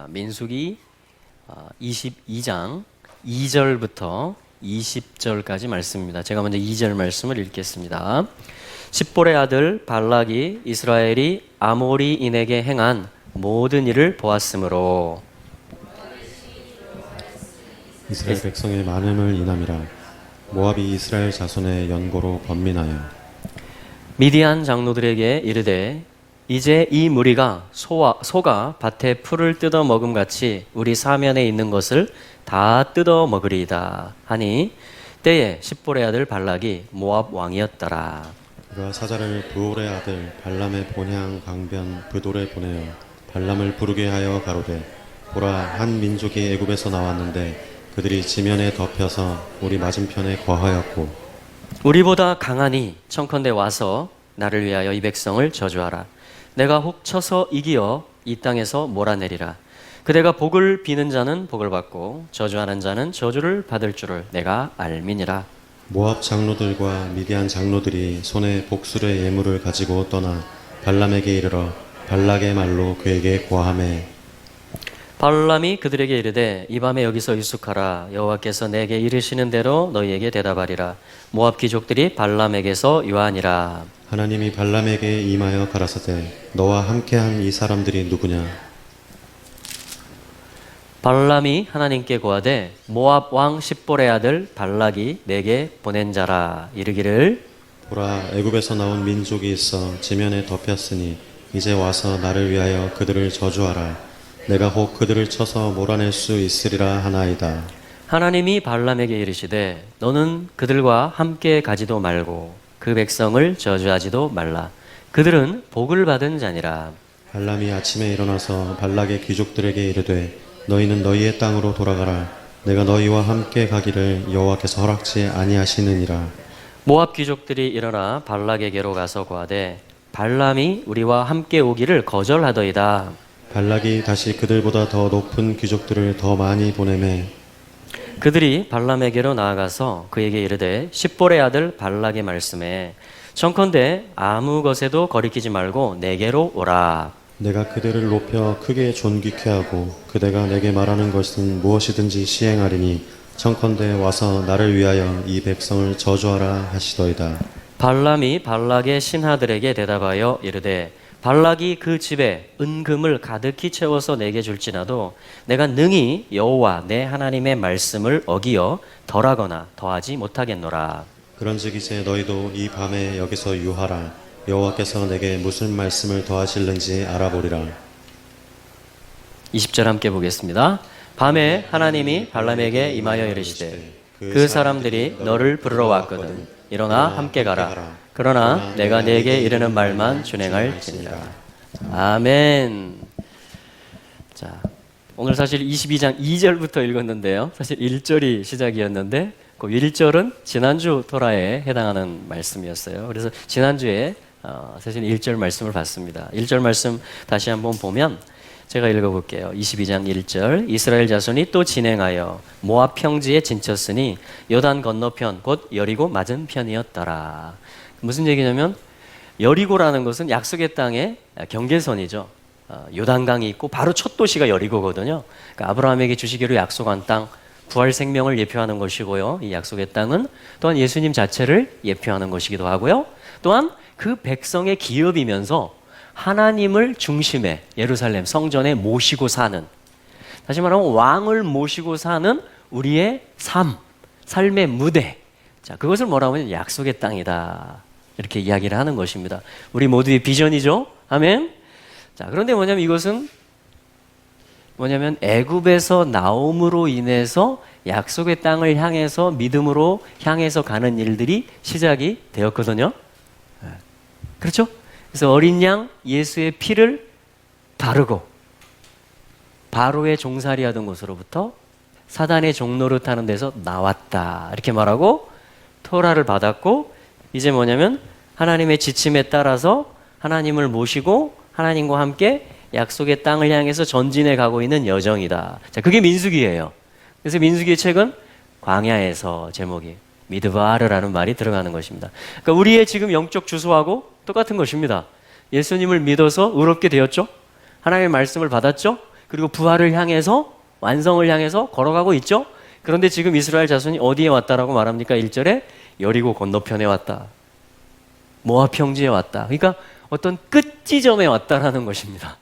민수기 22장 2절부터 20절까지 말씀입니다. 제가 먼저 2절 말씀을 읽겠습니다. 십볼의 아들 발락이 이스라엘이 아모리인에게 행한 모든 일을 보았으므로 이스라엘 백성의 많음을 인함이라. 모압이 이스라엘 자손의 연고로 번민하여 미디안 장로들에게 이르되 이제 이 무리가 소가 밭에 풀을 뜯어 먹음같이 우리 사면에 있는 것을 다 뜯어 먹으리이다 하니 때에 십볼의 아들 발락이 모압 왕이었더라. 그가 사자를 부올의 아들 발람의 본향 강변 브돌에 보내어 발람을 부르게 하여 가로되 보라, 한 민족이 애굽에서 나왔는데 그들이 지면에 덮여서 우리 맞은편에 거하였고 우리보다 강하니 청컨대 와서 나를 위하여 이 백성을 저주하라. 내가 혹 쳐서 이기어 이 땅에서 몰아내리라. 그대가 복을 비는 자는 복을 받고 저주하는 자는 저주를 받을 줄을 내가 알미니라. 모압 장로들과 미디안 장로들이 손에 복술의 예물을 가지고 떠나 발람에게 이르러 발락의 말로 그에게 고하매 발람이 그들에게 이르되 이 밤에 여기서 유숙하라. 여호와께서 내게 이르시는 대로 너희에게 대답하리라. 모압 귀족들이 발람에게서 유하니라. 하나님이 발람에게 임하여 가라사대 너와 함께한 이 사람들이 누구냐. 발람이 하나님께 고하되 모압 왕 십볼의 아들 발락이 내게 보낸 자라. 이르기를 보라, 애굽에서 나온 민족이 있어 지면에 덮였으니 이제 와서 나를 위하여 그들을 저주하라. 내가 혹 그들을 쳐서 몰아낼 수 있으리라 하나이다. 하나님이 발람에게 이르시되 너는 그들과 함께 가지도 말고 그 백성을 저주하지도 말라. 그들은 복을 받은 자니라. 발람이 아침에 일어나서 발락의 귀족들에게 이르되 너희는 너희의 땅으로 돌아가라. 내가 너희와 함께 가기를 여호와께서 허락지 아니하시느니라. 모압 귀족들이 일어나 발락에게로 가서 고하되 발람이 우리와 함께 오기를 거절하더이다. 발락이 다시 그들보다 더 높은 귀족들을 더 많이 보내매 그들이 발람에게로 나아가서 그에게 이르되 십볼의 아들 발락의 말씀에 청컨대 아무 것에도 거리끼지 말고 내게로 오라. 내가 그들을 높여 크게 존귀케 하고 그대가 내게 말하는 것은 무엇이든지 시행하리니 청컨대 와서 나를 위하여 이 백성을 저주하라 하시더이다. 발람이 발락의 신하들에게 대답하여 이르되 발락이 그 집에 은금을 가득히 채워서 내게 줄지라도 내가 능히 여호와 내 하나님의 말씀을 어기어 덜하거나 더하지 못하겠노라. 그런즉 이제 너희도 이 밤에 여기서 유하라. 여호와께서 내게 무슨 말씀을 더하실는지 알아보리라. 20절 함께 보겠습니다. 밤에 하나님이 발람에게 임하여 이르시되 그 사람들이 너를 부르러 왔거든 일어나 함께 가라. 그러나 내가 네게 이르는 말만 준행할지니라. 아멘. 자, 오늘 사실 22장 2절부터 읽었는데요. 사실 1절이 시작이었는데 그 1절은 지난주 토라에 해당하는 말씀이었어요. 그래서 지난주에 사실 1절 말씀을 봤습니다. 1절 말씀 다시 한번 보면 제가 읽어볼게요. 22장 1절 이스라엘 자손이 또 진행하여 모압 평지에 진쳤으니 요단 건너편 곧 여리고 맞은편이었더라. 무슨 얘기냐면 여리고라는 것은 약속의 땅의 경계선이죠. 요단강이 있고 바로 첫 도시가 여리고거든요. 그러니까 아브라함에게 주시기로 약속한 땅, 부활 생명을 예표하는 것이고요. 이 약속의 땅은 또한 예수님 자체를 예표하는 것이기도 하고요. 또한 그 백성의 기업이면서 하나님을 중심에 예루살렘 성전에 모시고 사는, 다시 말하면 왕을 모시고 사는 우리의 삶의 무대. 자, 그것을 뭐라고 하면 약속의 땅이다. 이렇게 이야기를 하는 것입니다. 우리 모두의 비전이죠. 아멘. 자, 그런데 이것은 애굽에서 나옴으로 인해서 약속의 땅을 향해서 믿음으로 향해서 가는 일들이 시작이 되었거든요. 그렇죠? 그래서 어린 양 예수의 피를 바르고 바로의 종살이 하던 곳으로부터 사단의 종노릇 하는 데서 나왔다. 이렇게 말하고 토라를 받았고 이제 하나님의 지침에 따라서 하나님을 모시고 하나님과 함께 약속의 땅을 향해서 전진해 가고 있는 여정이다. 자, 그게 민수기예요. 그래서 민수기의 책은 광야에서 제목이 미드바르라는 말이 들어가는 것입니다. 그러니까 우리의 지금 영적 주소하고 똑같은 것입니다. 예수님을 믿어서 의롭게 되었죠. 하나님의 말씀을 받았죠. 그리고 부활을 향해서, 완성을 향해서 걸어가고 있죠. 그런데 지금 이스라엘 자손이 어디에 왔다라고 말합니까? 1절에 여리고 건너편에 왔다, 모압 평지에 왔다. 그러니까 어떤 끝지점에 왔다라는 것입니다.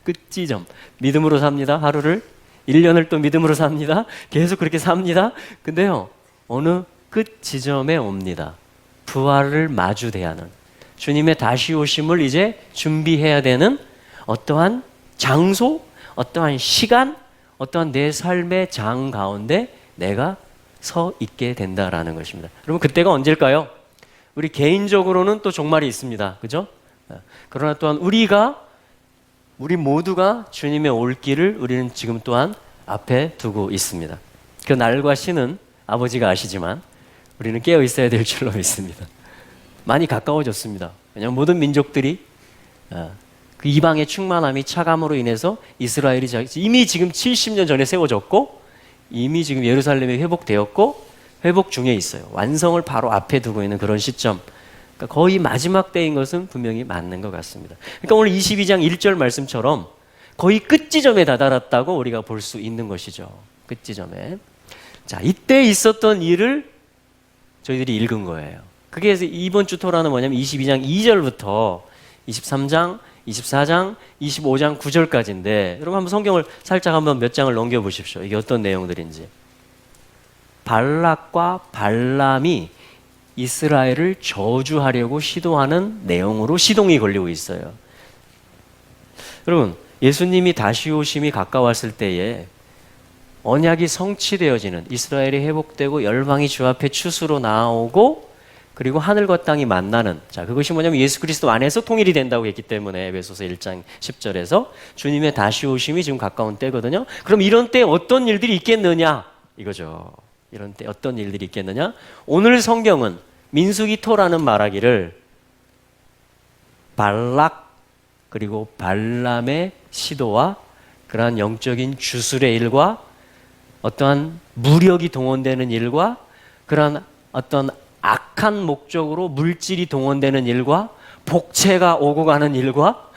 끝지점. 믿음으로 삽니다. 하루를, 1년을 또 믿음으로 삽니다. 계속 그렇게 삽니다. 근데요, 어느 끝지점에 옵니다. 부활을 마주대야 하는, 주님의 다시 오심을 이제 준비해야 되는 어떠한 장소, 어떠한 시간, 어떠한 내 삶의 장 가운데 내가 서 있게 된다라는 것입니다. 여러분, 그때가 언제일까요? 우리 개인적으로는 또 종말이 있습니다. 그죠? 그러나 또한 우리 모두가 주님의 올 길을 우리는 지금 또한 앞에 두고 있습니다. 그 날과 시는 아버지가 아시지만 우리는 깨어 있어야 될 줄로 믿습니다. 많이 가까워졌습니다. 왜냐하면 모든 민족들이 그 이방의 충만함이 차감으로 인해서 이스라엘이 이미 지금 70년 전에 세워졌고, 이미 지금 예루살렘이 회복되었고 회복 중에 있어요. 완성을 바로 앞에 두고 있는 그런 시점, 그러니까 거의 마지막 때인 것은 분명히 맞는 것 같습니다. 그러니까 오늘 22장 1절 말씀처럼 거의 끝지점에 다다랐다고 우리가 볼 수 있는 것이죠. 끝지점에. 자, 이때 있었던 일을 저희들이 읽은 거예요. 그게 이번 주 토라는 뭐냐면 22장 2절부터 23장, 24장, 25장 9절까지인데, 여러분 한번 성경을 살짝 한번 몇 장을 넘겨 보십시오. 이게 어떤 내용들인지. 발락과 발람이 이스라엘을 저주하려고 시도하는 내용으로 시동이 걸리고 있어요. 여러분, 예수님이 다시 오심이 가까웠을 때에 언약이 성취되어지는, 이스라엘이 회복되고 열방이 주 앞에 추수로 나오고 그리고 하늘과 땅이 만나는, 자, 그것이 뭐냐면 예수 그리스도 안에서 통일이 된다고 했기 때문에 에베소서 1장 10절에서 주님의 다시 오심이 지금 가까운 때거든요. 그럼 이런 때 어떤 일들이 있겠느냐 이거죠. 이런 때 어떤 일들이 있겠느냐? 오늘 성경은 민수기 토라는 말하기를 발락 그리고 발람의 시도와 그러한 영적인 주술의 일과 어떠한 무력이 동원되는 일과 그러한 어떤 악한 목적으로 물질이 동원되는 일과 복채가 오고 가는 일과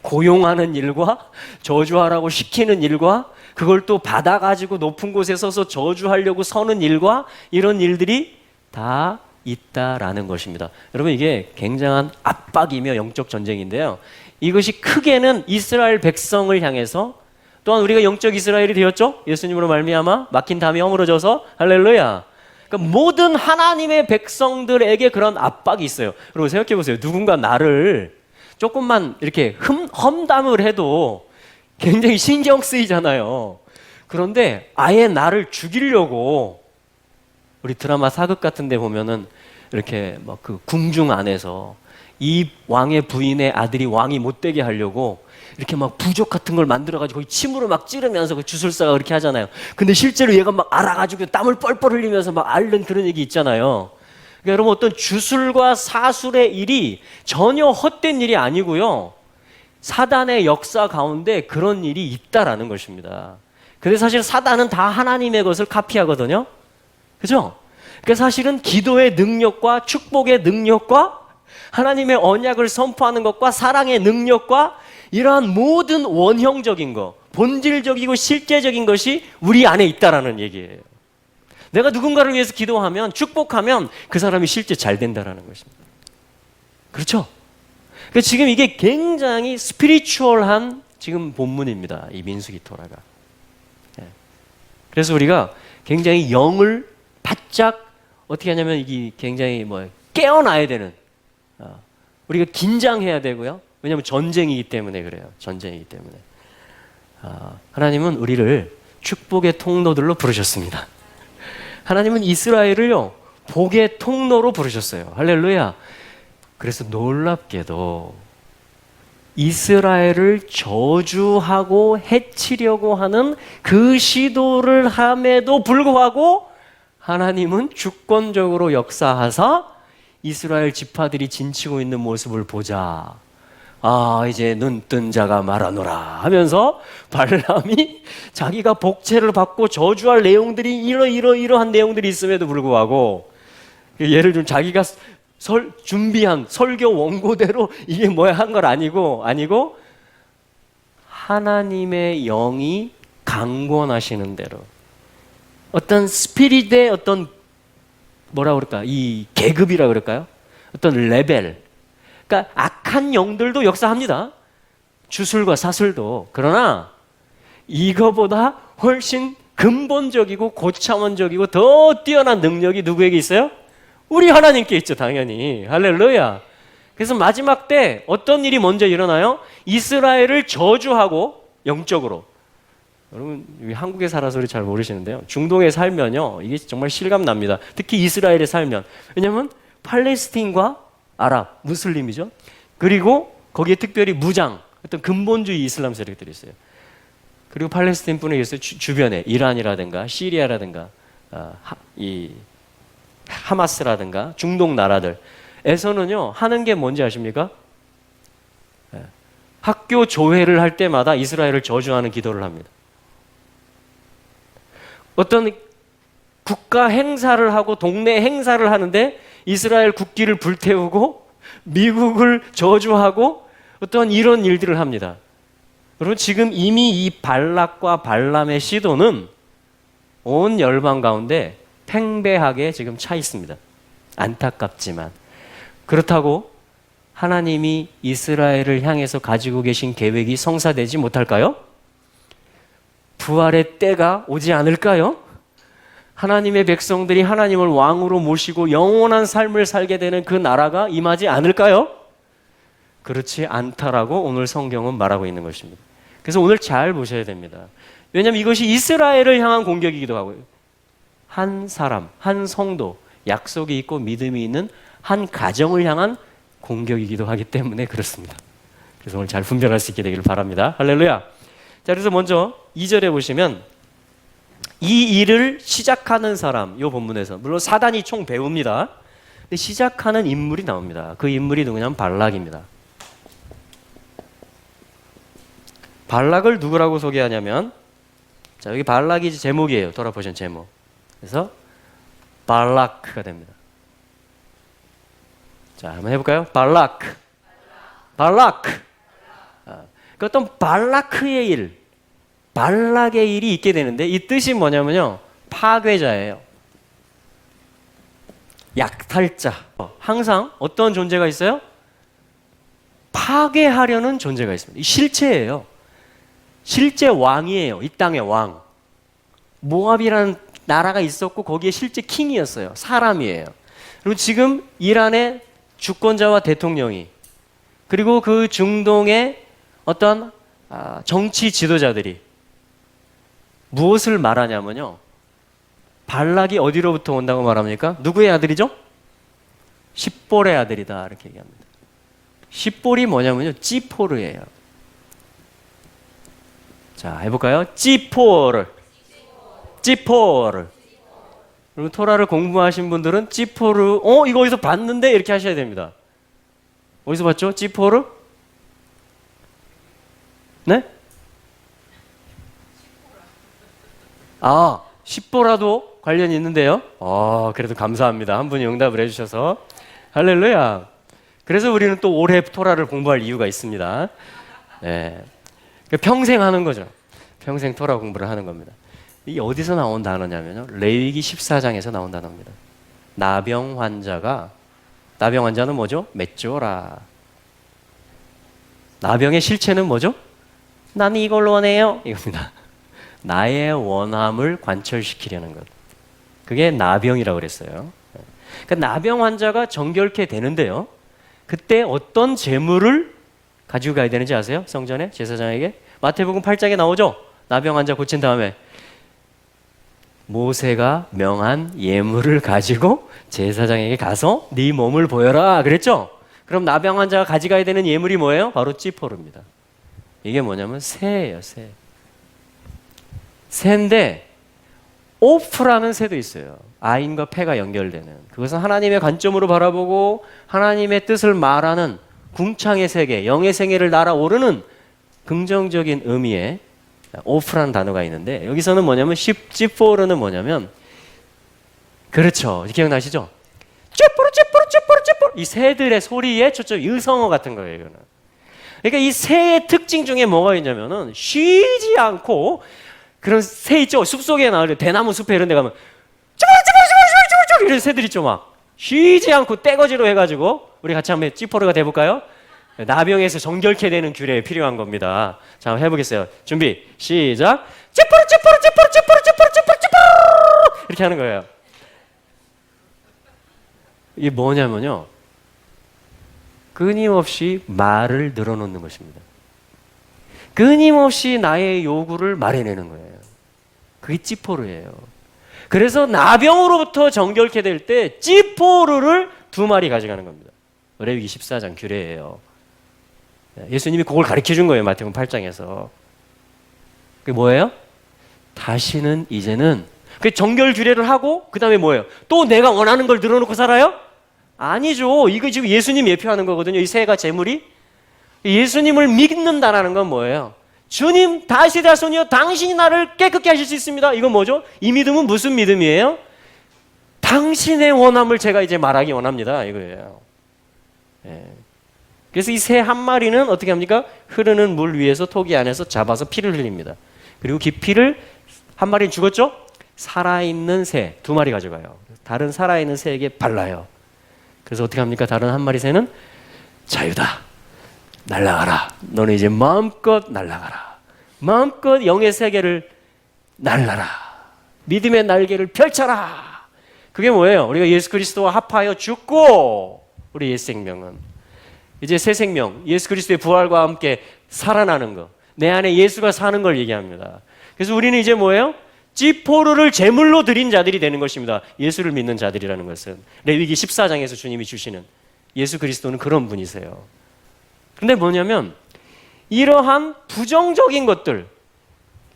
고용하는 일과 저주하라고 시키는 일과 그걸 또 받아가지고 높은 곳에 서서 저주하려고 서는 일과 이런 일들이 다 있다라는 것입니다. 여러분, 이게 굉장한 압박이며 영적 전쟁인데요. 이것이 크게는 이스라엘 백성을 향해서, 또한 우리가 영적 이스라엘이 되었죠. 예수님으로 말미암아 막힌 담이 허물어져서 할렐루야. 그러니까 모든 하나님의 백성들에게 그런 압박이 있어요. 여러분 생각해 보세요. 누군가 나를 조금만 이렇게 험담을 해도 굉장히 신경 쓰이잖아요. 그런데 아예 나를 죽이려고, 우리 드라마 사극 같은 데 보면은 이렇게 막 그 궁중 안에서 이 왕의 부인의 아들이 왕이 못 되게 하려고 이렇게 막 부족 같은 걸 만들어가지고 거기 침으로 막 찌르면서 그 주술사가 그렇게 하잖아요. 근데 실제로 얘가 막 알아가지고 땀을 뻘뻘 흘리면서 막 앓는 그런 얘기 있잖아요. 그러니까 여러분, 어떤 주술과 사술의 일이 전혀 헛된 일이 아니고요. 사단의 역사 가운데 그런 일이 있다라는 것입니다. 근데 사실 사단은 다 하나님의 것을 카피하거든요. 그죠? 그러니까 사실은 기도의 능력과 축복의 능력과 하나님의 언약을 선포하는 것과 사랑의 능력과 이러한 모든 원형적인 것, 본질적이고 실제적인 것이 우리 안에 있다라는 얘기예요. 내가 누군가를 위해서 기도하면, 축복하면 그 사람이 실제 잘 된다라는 것입니다. 그렇죠? 그러니까 지금 이게 굉장히 스피리추얼한 지금 본문입니다. 이 민수기 토라가. 그래서 우리가 굉장히 영을 바짝 어떻게 하냐면 이게 굉장히 깨어나야 되는, 우리가 긴장해야 되고요. 왜냐하면 전쟁이기 때문에 그래요. 전쟁이기 때문에. 하나님은 우리를 축복의 통로들로 부르셨습니다. 하나님은 이스라엘을요, 복의 통로로 부르셨어요. 할렐루야. 그래서 놀랍게도 이스라엘을 저주하고 해치려고 하는 그 시도를 함에도 불구하고 하나님은 주권적으로 역사하사 이스라엘 지파들이 진치고 있는 모습을 보자. 이제 눈뜬 자가 말하노라 하면서 발람이 자기가 복채를 받고 저주할 내용들이 이러한 내용들이 있음에도 불구하고, 예를 들면 자기가 준비한 설교 원고대로 이게 뭐야 한 걸 아니고 하나님의 영이 강권하시는 대로 어떤 스피릿의 어떤 뭐라 그럴까, 이 계급이라 그럴까요? 어떤 레벨. 그러니까 악한 영들도 역사합니다. 주술과 사슬도. 그러나 이거보다 훨씬 근본적이고 고차원적이고 더 뛰어난 능력이 누구에게 있어요? 우리 하나님께 있죠, 당연히. 할렐루야. 그래서 마지막 때 어떤 일이 먼저 일어나요? 이스라엘을 저주하고, 영적으로. 여러분, 한국에 살아서 우리 잘 모르시는데요. 중동에 살면요, 이게 정말 실감 납니다. 특히 이스라엘에 살면. 왜냐하면 팔레스틴과 아랍, 무슬림이죠. 그리고 거기에 특별히 무장, 어떤 근본주의 이슬람 세력들이 있어요. 그리고 팔레스틴뿐이 있어요. 주변에 이란이라든가 시리아라든가 이 하마스라든가 중동 나라들에서는요, 하는 게 뭔지 아십니까? 학교 조회를 할 때마다 이스라엘을 저주하는 기도를 합니다. 어떤 국가 행사를 하고 동네 행사를 하는데 이스라엘 국기를 불태우고 미국을 저주하고 어떤 이런 일들을 합니다. 여러분, 지금 이미 이 발락과 발람의 시도는 온 열방 가운데 팽배하게 지금 차 있습니다. 안타깝지만. 그렇다고 하나님이 이스라엘을 향해서 가지고 계신 계획이 성사되지 못할까요? 부활의 때가 오지 않을까요? 하나님의 백성들이 하나님을 왕으로 모시고 영원한 삶을 살게 되는 그 나라가 임하지 않을까요? 그렇지 않다라고 오늘 성경은 말하고 있는 것입니다. 그래서 오늘 잘 보셔야 됩니다. 왜냐하면 이것이 이스라엘을 향한 공격이기도 하고요. 한 사람, 한 성도, 약속이 있고 믿음이 있는 한 가정을 향한 공격이기도 하기 때문에 그렇습니다. 그래서 오늘 잘 분별할 수 있게 되기를 바랍니다. 할렐루야. 자, 그래서 먼저 2절에 보시면 이 일을 시작하는 사람, 이 본문에서 물론 사단이 총 배웁니다. 근데 시작하는 인물이 나옵니다. 그 인물이 누구냐면 발락입니다. 발락을 누구라고 소개하냐면, 자, 여기 발락이 제목이에요. 돌아보신 제목. 그래서 발락가 됩니다. 자, 한번 해볼까요? 발락. 그 어떤 발라크의 일, 발락의 일이 있게 되는데 이 뜻이 뭐냐면요, 파괴자예요. 약탈자. 항상 어떤 존재가 있어요? 파괴하려는 존재가 있습니다. 이 실체예요. 실제 왕이에요. 이 땅의 왕. 모압이라는 나라가 있었고 거기에 실제 킹이었어요. 사람이에요. 그리고 지금 이란의 주권자와 대통령이, 그리고 그 중동의 어떤 정치 지도자들이 무엇을 말하냐면요, 발락이 어디로부터 온다고 말합니까? 누구의 아들이죠? 십볼의 아들이다, 이렇게 얘기합니다. 십볼이 뭐냐면요, 찌포르예요. 자, 해볼까요? 찌포르. 여러분, 토라를 공부하신 분들은 찌포르, 이거 어디서 봤는데? 이렇게 하셔야 됩니다. 어디서 봤죠? 찌포르? 네? 십보라도 관련이 있는데요. 그래도 감사합니다. 한 분이 응답을 해주셔서. 할렐루야. 그래서 우리는 또 올해 토라를 공부할 이유가 있습니다. 네. 평생 하는 거죠. 평생 토라 공부를 하는 겁니다. 이게 어디서 나온 단어냐면요, 레위기 14장에서 나온 단어입니다. 나병 환자는 뭐죠? 맺조라. 나병의 실체는 뭐죠? 나는 이걸 원해요, 이겁니다. 나의 원함을 관철시키려는 것. 그게 나병이라고 그랬어요. 그러니까 나병 환자가 정결케 되는데요, 그때 어떤 재물을 가지고 가야 되는지 아세요? 성전에, 제사장에게? 마태복음 8장에 나오죠? 나병 환자 고친 다음에 모세가 명한 예물을 가지고 제사장에게 가서 네 몸을 보여라 그랬죠? 그럼 나병 환자가 가져가야 되는 예물이 뭐예요? 바로 찌포르입니다. 이게 뭐냐면 새예요, 새. 새인데 오프라는 새도 있어요. 아인과 폐가 연결되는. 그것은 하나님의 관점으로 바라보고 하나님의 뜻을 말하는 궁창의 세계, 영의 생애를 날아오르는 긍정적인 의미의 오프라는 단어가 있는데, 여기서는 뭐냐면 찌포르는 뭐냐면, 그렇죠, 기억나시죠? 찌포르 이 새들의 소리에 초점, 의성어 같은 거예요. 이거는 그러니까 이 새의 특징 중에 뭐가 있냐면은 쉬지 않고 그런 새 있죠. 숲속에 나올 대나무 숲에 이런 데 가면 쭈쭈쭈쭈쭈쭈쭈 이런 새들 있죠. 막 쉬지 않고 떼거지로 해가지고 우리 같이 한번 찌포르가 돼볼까요? 나병에서 정결케 되는 규례에 필요한 겁니다. 자, 한번 해보겠어요. 준비, 시작. 찌포르 찌포르 찌포르 찌포르 찌포르 찌포르 찌포르 이렇게 하는 거예요. 이게 뭐냐면요, 끊임없이 말을 늘어놓는 것입니다. 끊임없이 나의 요구를 말해내는 거예요. 그게 찌포르예요. 그래서 나병으로부터 정결케 될 때 찌포르를 2마리 가져가는 겁니다. 레위기 14장 규례예요. 예수님이 그걸 가르쳐 준 거예요. 마태복음 8장에서. 그게 뭐예요? 다시는 이제는 그 정결 규례를 하고 그 다음에 뭐예요? 또 내가 원하는 걸 늘어놓고 살아요? 아니죠. 이거 지금 예수님 예표하는 거거든요. 이 새가 재물이. 예수님을 믿는다라는 건 뭐예요? 주님, 다시 다소니여 당신이 나를 깨끗게 하실 수 있습니다. 이건 뭐죠? 이 믿음은 무슨 믿음이에요? 당신의 원함을 제가 이제 말하기 원합니다. 이거예요. 예. 그래서 이 새 한 마리는 어떻게 합니까? 흐르는 물 위에서 토기 안에서 잡아서 피를 흘립니다. 그리고 그 피를 한 마리는 죽었죠? 살아있는 새 2마리 가져가요. 다른 살아있는 새에게 발라요. 그래서 어떻게 합니까? 다른 한 마리 새는 자유다. 날아가라. 너는 이제 마음껏 날아가라. 마음껏 영의 세계를 날라라. 믿음의 날개를 펼쳐라. 그게 뭐예요? 우리가 예수 그리스도와 합하여 죽고 우리 옛 생명은 이제 새 생명, 예수 그리스도의 부활과 함께 살아나는 거. 내 안에 예수가 사는 걸 얘기합니다. 그래서 우리는 이제 뭐예요? 찌포르를 제물로 드린 자들이 되는 것입니다. 예수를 믿는 자들이라는 것은. 레위기 14장에서 주님이 주시는 예수 그리스도는 그런 분이세요. 근데 뭐냐면 이러한 부정적인 것들,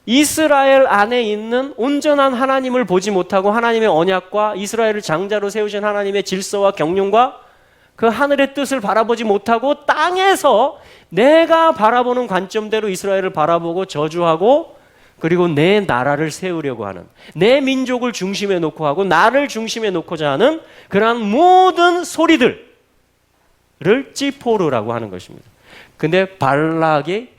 이스라엘 안에 있는 온전한 하나님을 보지 못하고 하나님의 언약과 이스라엘을 장자로 세우신 하나님의 질서와 경륜과 그 하늘의 뜻을 바라보지 못하고 땅에서 내가 바라보는 관점대로 이스라엘을 바라보고 저주하고 그리고 내 나라를 세우려고 하는, 내 민족을 중심에 놓고 하고 나를 중심에 놓고자 하는 그러한 모든 소리들을 찌포르라고 하는 것입니다. 근데 발락의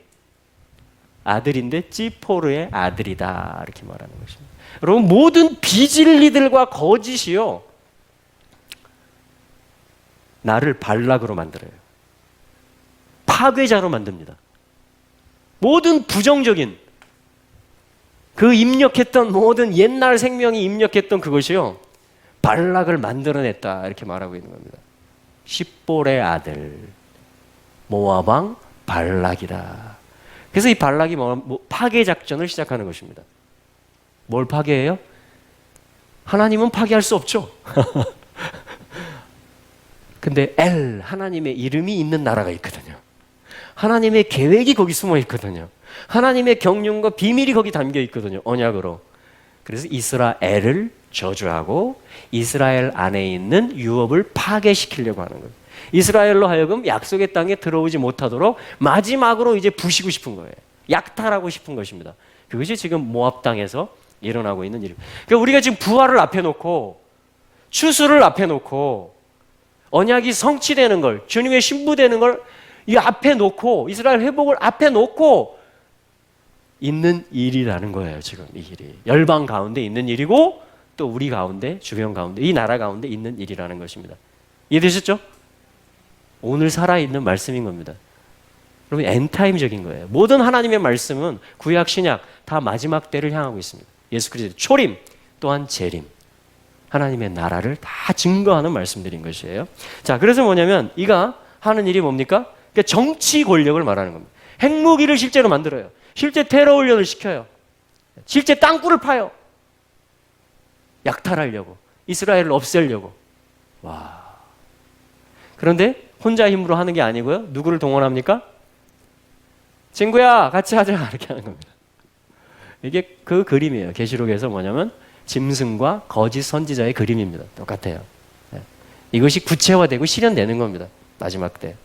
아들인데 찌포르의 아들이다 이렇게 말하는 것입니다. 여러분, 모든 비진리들과 거짓이요 나를 발락으로 만들어요. 파괴자로 만듭니다. 모든 부정적인 그 입력했던 모든 옛날 생명이 입력했던 그것이요 발락을 만들어냈다 이렇게 말하고 있는 겁니다. 십볼의 아들 모압 왕 발락이다. 그래서 이 발락이 파괴 작전을 시작하는 것입니다. 뭘 파괴해요? 하나님은 파괴할 수 없죠. 근데 하나님의 이름이 있는 나라가 있거든요. 하나님의 계획이 거기 숨어 있거든요. 하나님의 경륜과 비밀이 거기 담겨 있거든요. 언약으로. 그래서 이스라엘을 저주하고 이스라엘 안에 있는 유업을 파괴시키려고 하는 거예요. 이스라엘로 하여금 약속의 땅에 들어오지 못하도록 마지막으로 이제 부시고 싶은 거예요. 약탈하고 싶은 것입니다. 그것이 지금 모압 땅에서 일어나고 있는 일입니다. 그러니까 우리가 지금 부활을 앞에 놓고 추수를 앞에 놓고 언약이 성취되는 걸, 주님의 신부되는 걸 이 앞에 놓고 이스라엘 회복을 앞에 놓고 있는 일이라는 거예요. 지금 이 일이 열방 가운데 있는 일이고 또 우리 가운데, 주변 가운데, 이 나라 가운데 있는 일이라는 것입니다. 이해되셨죠? 오늘 살아있는 말씀인 겁니다. 여러분, 엔타임적인 거예요. 모든 하나님의 말씀은 구약, 신약 다 마지막 때를 향하고 있습니다. 예수 그리스도 초림 또한 재림, 하나님의 나라를 다 증거하는 말씀들인 것이에요. 자, 그래서 뭐냐면 이가 하는 일이 뭡니까? 그러니까 정치 권력을 말하는 겁니다. 핵무기를 실제로 만들어요. 실제 테러 훈련을 시켜요. 실제 땅굴을 파요. 약탈하려고, 이스라엘을 없애려고. 와. 그런데 혼자 힘으로 하는 게 아니고요. 누구를 동원합니까? 친구야, 같이 하자. 이렇게 하는 겁니다. 이게 그 그림이에요. 계시록에서 뭐냐면 짐승과 거짓 선지자의 그림입니다. 똑같아요. 네. 이것이 구체화되고 실현되는 겁니다. 마지막 때.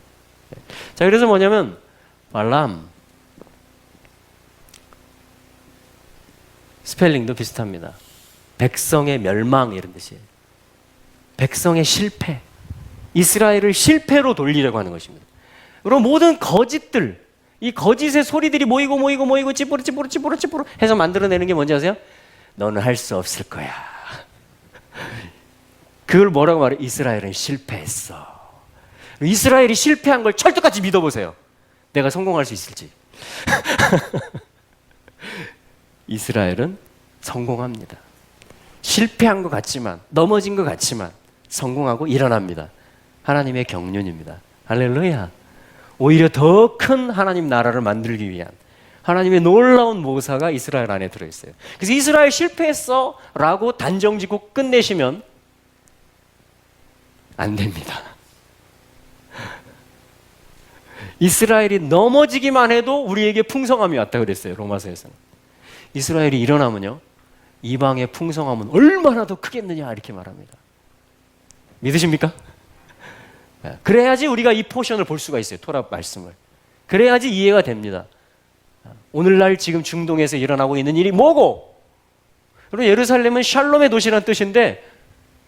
네. 자, 그래서 뭐냐면 발람 스펠링도 비슷합니다. 백성의 멸망 이런 뜻이에요. 백성의 실패. 이스라엘을 실패로 돌리려고 하는 것입니다. 그리고 모든 거짓들, 이 거짓의 소리들이 모이고 찌뿌르 해서 만들어내는 게 뭔지 아세요? 너는 할 수 없을 거야. 그걸 뭐라고 말해? 이스라엘은 실패했어. 이스라엘이 실패한 걸 철떡같이 믿어보세요. 내가 성공할 수 있을지. 이스라엘은 성공합니다. 실패한 것 같지만, 넘어진 것 같지만 성공하고 일어납니다. 하나님의 경륜입니다. 할렐루야. 오히려 더 큰 하나님 나라를 만들기 위한 하나님의 놀라운 모사가 이스라엘 안에 들어있어요. 그래서 이스라엘 실패했어 라고 단정짓고 끝내시면 안 됩니다. 이스라엘이 넘어지기만 해도 우리에게 풍성함이 왔다 그랬어요. 로마서에서는. 이스라엘이 일어나면요, 이방의 풍성함은 얼마나 더 크겠느냐 이렇게 말합니다. 믿으십니까? 그래야지 우리가 이 포션을 볼 수가 있어요. 토라 말씀을. 그래야지 이해가 됩니다. 오늘날 지금 중동에서 일어나고 있는 일이 뭐고, 그리고 예루살렘은 샬롬의 도시라는 뜻인데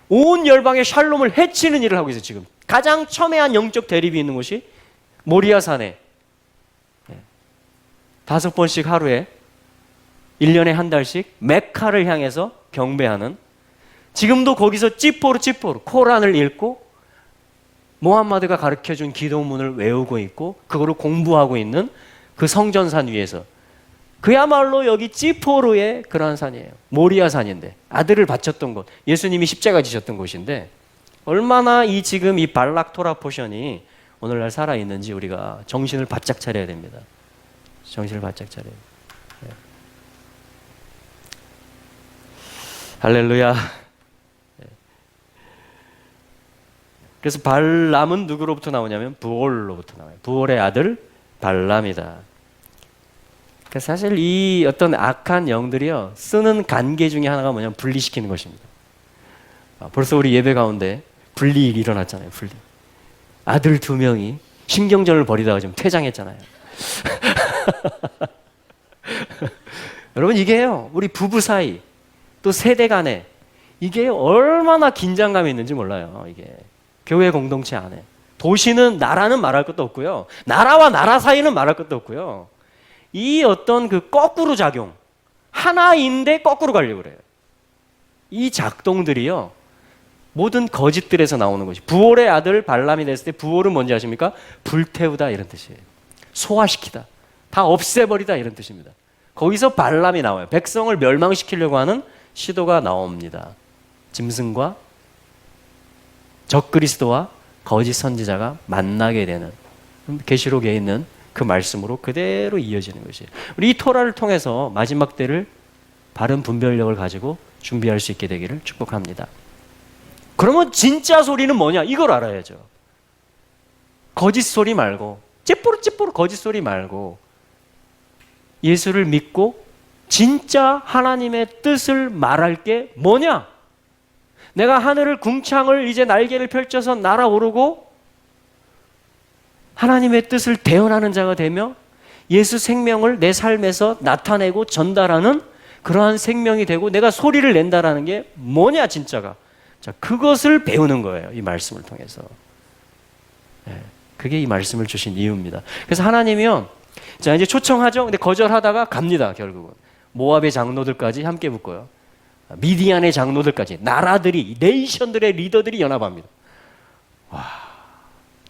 온 열방의 샬롬을 해치는 일을 하고 있어요. 지금 가장 첨예한 영적 대립이 있는 곳이 모리아산에 5번씩 하루에 1년에 한 달씩 메카를 향해서 경배하는, 지금도 거기서 찌뽀르 코란을 읽고 모함마드가 가르쳐준 기도문을 외우고 있고 그거를 공부하고 있는 그 성전산 위에서, 그야말로 여기 찌포르의 그러한 산이에요. 모리아산인데 아들을 바쳤던 곳, 예수님이 십자가 지셨던 곳인데 얼마나 지금 이 발락 토라 포션이 오늘날 살아있는지 우리가 정신을 바짝 차려야 됩니다. 정신을 바짝 차려야 돼요. 네. 할렐루야. 네. 그래서 발람은 누구로부터 나오냐면 부올로부터 나와요. 부올의 아들 발람이다. 그러니까 사실 이 어떤 악한 영들이요, 쓰는 관계 중에 하나가 뭐냐면 분리시키는 것입니다. 벌써 우리 예배 가운데 분리일이 일어났잖아요. 분리. 아들 2명이 신경전을 벌이다가 좀 퇴장했잖아요. 여러분, 이게요, 우리 부부 사이 또 세대 간에 이게 얼마나 긴장감이 있는지 몰라요. 이게 교회 공동체 안에. 도시는, 나라는 말할 것도 없고요, 나라와 나라 사이는 말할 것도 없고요. 이 어떤 그 거꾸로 작용, 하나인데 거꾸로 가려고 그래요. 이 작동들이요, 모든 거짓들에서 나오는 것이. 부올의 아들 발람이 됐을 때 부올은 뭔지 아십니까? 불태우다 이런 뜻이에요. 소화시키다, 다 없애버리다 이런 뜻입니다. 거기서 발람이 나와요. 백성을 멸망시키려고 하는 시도가 나옵니다. 짐승과 적그리스도와 거짓 선지자가 만나게 되는, 계시록에 있는 그 말씀으로 그대로 이어지는 것이에요. 우리 이 토라를 통해서 마지막 때를 바른 분별력을 가지고 준비할 수 있게 되기를 축복합니다. 그러면 진짜 소리는 뭐냐? 이걸 알아야죠. 거짓 소리 말고, 찌뿌르 거짓 소리 말고 예수를 믿고 진짜 하나님의 뜻을 말할 게 뭐냐? 내가 하늘을 궁창을 이제 날개를 펼쳐서 날아오르고 하나님의 뜻을 대언하는 자가 되며 예수 생명을 내 삶에서 나타내고 전달하는 그러한 생명이 되고 내가 소리를 낸다라는 게 뭐냐 진짜가. 자, 그것을 배우는 거예요. 이 말씀을 통해서. 그게 이 말씀을 주신 이유입니다. 그래서 하나님이요, 자 이제 초청하죠. 근데 거절하다가 갑니다. 결국은 모압의 장로들까지 함께 붙고요, 미디안의 장로들까지, 나라들이, 네이션들의 리더들이 연합합니다. 와,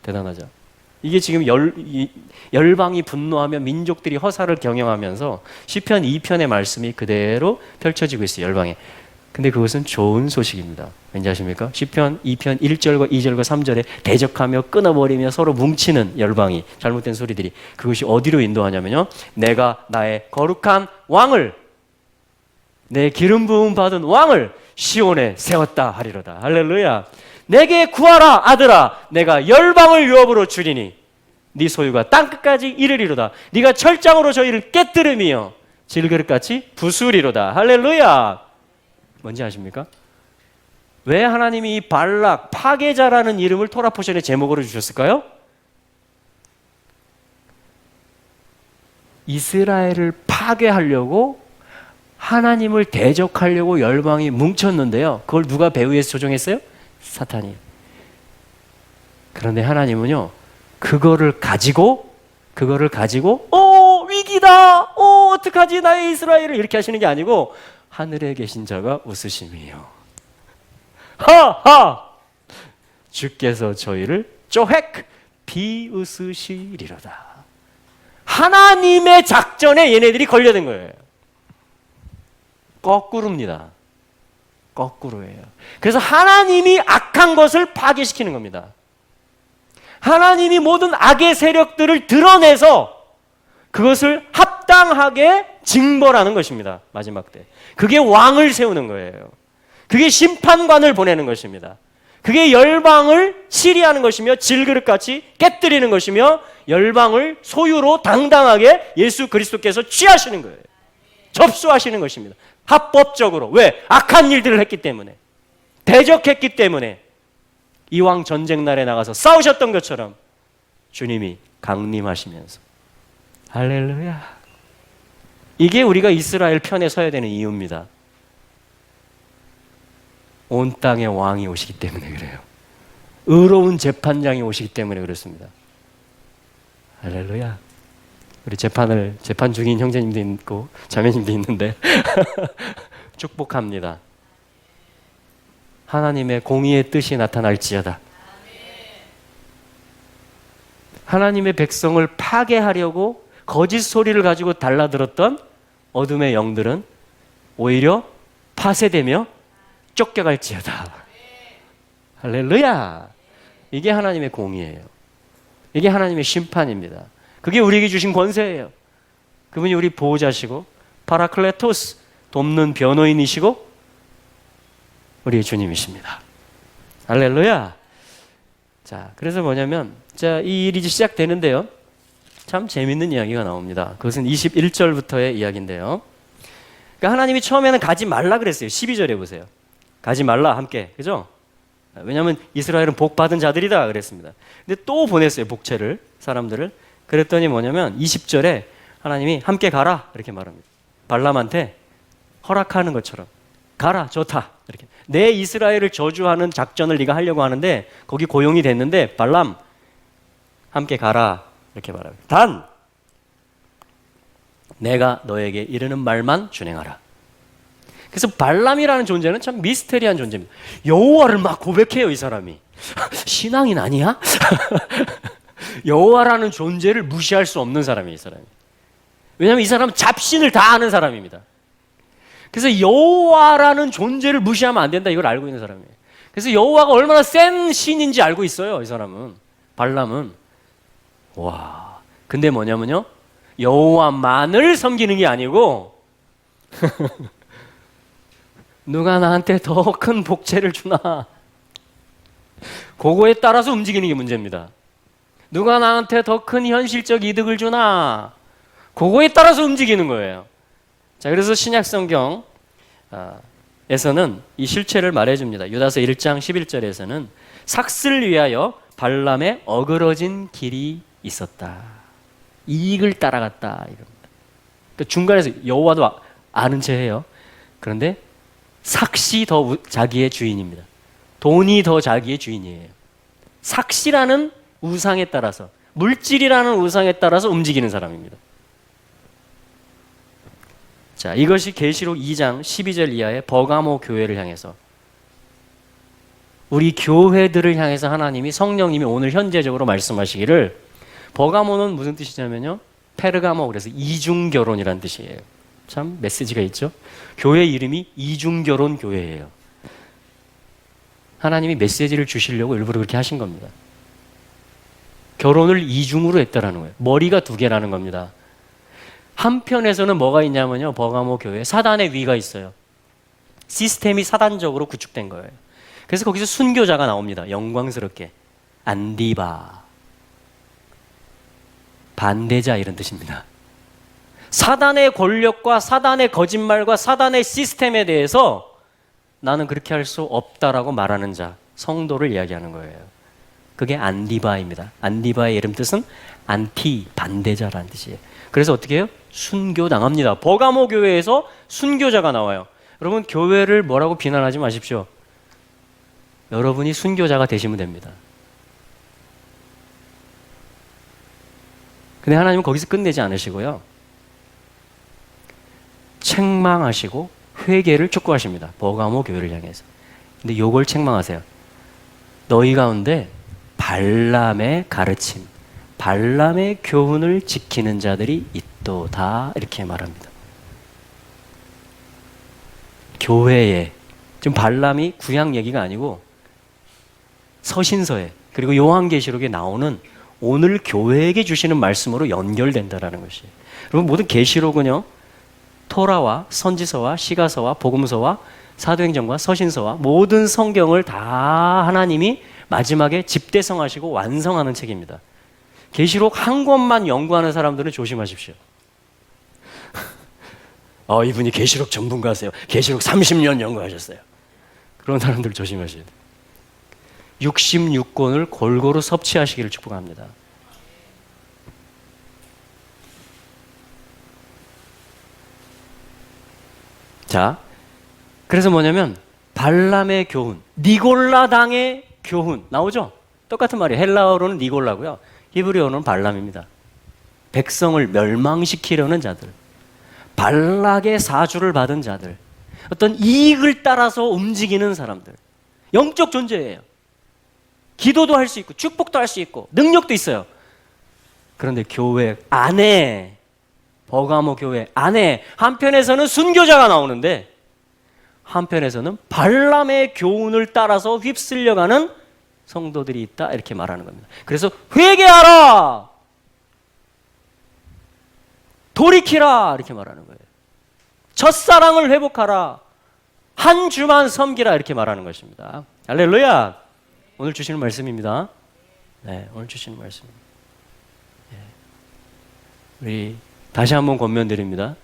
대단하죠. 이게 지금 열방이 분노하며 민족들이 허사를 경영하면서 시편 2편의 말씀이 그대로 펼쳐지고 있어요. 열방에. 근데 그것은 좋은 소식입니다. 왠지 아십니까? 시편 2편 1절과 2절과 3절에 대적하며 끊어버리며 서로 뭉치는 열방이, 잘못된 소리들이, 그것이 어디로 인도하냐면요, 내가 나의 거룩한 왕을, 내 기름 부음 받은 왕을 시온에 세웠다 하리로다. 할렐루야. 내게 구하라 아들아, 내가 열방을 유업으로 주리니 네 소유가 땅끝까지 이르리로다. 네가 철장으로 저희를 깨뜨리며 질그릇같이 부수리로다. 할렐루야. 뭔지 아십니까? 왜 하나님이 이 발락, 파괴자라는 이름을 토라 포션의 제목으로 주셨을까요? 이스라엘을 파괴하려고, 하나님을 대적하려고 열방이 뭉쳤는데요, 그걸 누가 배후에서 조종했어요? 사탄이. 그런데 하나님은요, 그거를 가지고 위기다. 어떡하지 나의 이스라엘을 이렇게 하시는 게 아니고 하늘에 계신 자가 웃으심이요. 하하! 주께서 저희를 쪼획 비웃으시리로다. 하나님의 작전에 얘네들이 걸려든 거예요. 거꾸로입니다. 거꾸로예요. 그래서 하나님이 악한 것을 파괴시키는 겁니다. 하나님이 모든 악의 세력들을 드러내서 그것을 합당하게 징벌하는 것입니다. 마지막 때. 그게 왕을 세우는 거예요. 그게 심판관을 보내는 것입니다. 그게 열방을 치리하는 것이며 질그릇같이 깨뜨리는 것이며 열방을 소유로 당당하게 예수 그리스도께서 취하시는 거예요. 접수하시는 것입니다. 합법적으로. 왜? 악한 일들을 했기 때문에. 대적했기 때문에. 이왕 전쟁 날에 나가서 싸우셨던 것처럼 주님이 강림하시면서. 할렐루야. 이게 우리가 이스라엘 편에 서야 되는 이유입니다. 온 땅의 왕이 오시기 때문에 그래요. 의로운 재판장이 오시기 때문에 그렇습니다. 할렐루야. 우리 재판 중인 형제님도 있고 자매님도 있는데 축복합니다. 하나님의 공의의 뜻이 나타날지어다. 하나님의 백성을 파괴하려고 거짓 소리를 가지고 달라들었던 어둠의 영들은 오히려 파쇄되며 쫓겨갈지어다. 할렐루야. 이게 하나님의 공의예요. 이게 하나님의 심판입니다. 그게 우리에게 주신 권세예요. 그분이 우리 보호자시고 파라클레토스, 돕는 변호인이시고 우리의 주님이십니다. 할렐루야. 자, 그래서 뭐냐면 이 일이 시작되는데요. 참 재밌는 이야기가 나옵니다. 그것은 21절부터의 이야기인데요. 그러니까 하나님이 처음에는 가지 말라 그랬어요. 12절에 보세요. 가지 말라 함께. 그죠? 왜냐하면 이스라엘은 복 받은 자들이다 그랬습니다. 근데 또 보냈어요. 복채를, 사람들을. 그랬더니 뭐냐면 20절에 하나님이 함께 가라 이렇게 말합니다. 발람한테 허락하는 것처럼 가라, 좋다 이렇게. 내 이스라엘을 저주하는 작전을 네가 하려고 하는데 거기 고용이 됐는데 발람 함께 가라 이렇게 말합니다. 단 내가 너에게 이르는 말만 준행하라. 그래서 발람이라는 존재는 참 미스테리한 존재입니다. 여호와를 막 고백해요, 이 사람이. 신앙인 아니야? 여호와라는 존재를 무시할 수 없는 사람이에요, 이 사람이. 왜냐하면 이 사람은 잡신을 다 아는 사람입니다. 그래서 여호와라는 존재를 무시하면 안 된다, 이걸 알고 있는 사람이에요. 그래서 여호와가 얼마나 센 신인지 알고 있어요, 이 사람은. 발람은. 와. 근데 뭐냐면요, 여호와만을 섬기는 게 아니고 누가 나한테 더 큰 복채를 주나, 그거에 따라서 움직이는 게 문제입니다. 누가 나한테 더 큰 현실적 이득을 주나, 그거에 따라서 움직이는 거예요. 자, 그래서 신약 성경에서는 이 실체를 말해줍니다. 유다서 1장 11절에서는 삭슬 위하여 발람의 어그러진 길이 있었다. 이익을 따라갔다 이럽니다. 그러니까 중간에서 여호와도 아는 체해요. 그런데 삭시 더 자기의 주인입니다. 돈이 더 자기의 주인이에요. 삭시라는 우상에 따라서, 물질이라는 우상에 따라서 움직이는 사람입니다. 자, 이것이 계시록 2장 12절 이하의 버가모 교회를 향해서, 우리 교회들을 향해서 하나님이, 성령님이 오늘 현재적으로 말씀하시기를, 버가모는 무슨 뜻이냐면요, 페르가모, 그래서 이중결혼이라는 뜻이에요. 참 메시지가 있죠. 교회 이름이 이중결혼 교회예요. 하나님이 메시지를 주시려고 일부러 그렇게 하신 겁니다. 결혼을 이중으로 했다라는 거예요. 머리가 두 개라는 겁니다. 한편에서는 뭐가 있냐면요, 버가모 교회에 사단의 위가 있어요. 시스템이 사단적으로 구축된 거예요. 그래서 거기서 순교자가 나옵니다. 영광스럽게. 안디바, 반대자 이런 뜻입니다. 사단의 권력과 사단의 거짓말과 사단의 시스템에 대해서 나는 그렇게 할 수 없다라고 말하는 자, 성도를 이야기하는 거예요. 그게 안디바입니다. 안디바의 이름 뜻은 안티, 반대자라는 뜻이에요. 그래서 어떻게 해요? 순교당합니다. 버가모 교회에서 순교자가 나와요. 여러분, 교회를 뭐라고 비난하지 마십시오. 여러분이 순교자가 되시면 됩니다. 근데 하나님은 거기서 끝내지 않으시고요. 책망하시고 회개를 촉구하십니다. 버가모 교회를 향해서. 근데 요걸 책망하세요. 너희 가운데 발람의 가르침, 발람의 교훈을 지키는 자들이 있도다. 이렇게 말합니다. 교회에, 지금 발람이 구약 얘기가 아니고 서신서에 그리고 요한계시록에 나오는 오늘 교회에게 주시는 말씀으로 연결된다라는 것이에요. 여러분, 모든 계시록은요, 토라와 선지서와 시가서와 복음서와 사도행전과 서신서와 모든 성경을 다 하나님이 마지막에 집대성하시고 완성하는 책입니다. 계시록 한 권만 연구하는 사람들은 조심하십시오. 이분이 계시록 전문가세요. 계시록 30년 연구하셨어요. 그런 사람들 조심하셔야 돼요. 66권을 골고루 섭취하시기를 축복합니다. 자, 그래서 뭐냐면 발람의 교훈, 니골라 당의 교훈 나오죠? 똑같은 말이에요. 헬라어로는 니골라고요. 히브리어로는 발람입니다. 백성을 멸망시키려는 자들, 발락의 사주를 받은 자들, 어떤 이익을 따라서 움직이는 사람들, 영적 존재예요. 기도도 할 수 있고 축복도 할 수 있고 능력도 있어요. 그런데 교회 안에, 버가모 교회 안에 한편에서는 순교자가 나오는데 한편에서는 발람의 교훈을 따라서 휩쓸려가는 성도들이 있다, 이렇게 말하는 겁니다. 그래서 회개하라, 돌이키라, 이렇게 말하는 거예요. 첫사랑을 회복하라, 한 주만 섬기라, 이렇게 말하는 것입니다. 할렐루야. 오늘 주시는 말씀입니다. 네, 오늘 주시는 말씀입니다. 네. 우리 다시 한번 권면드립니다.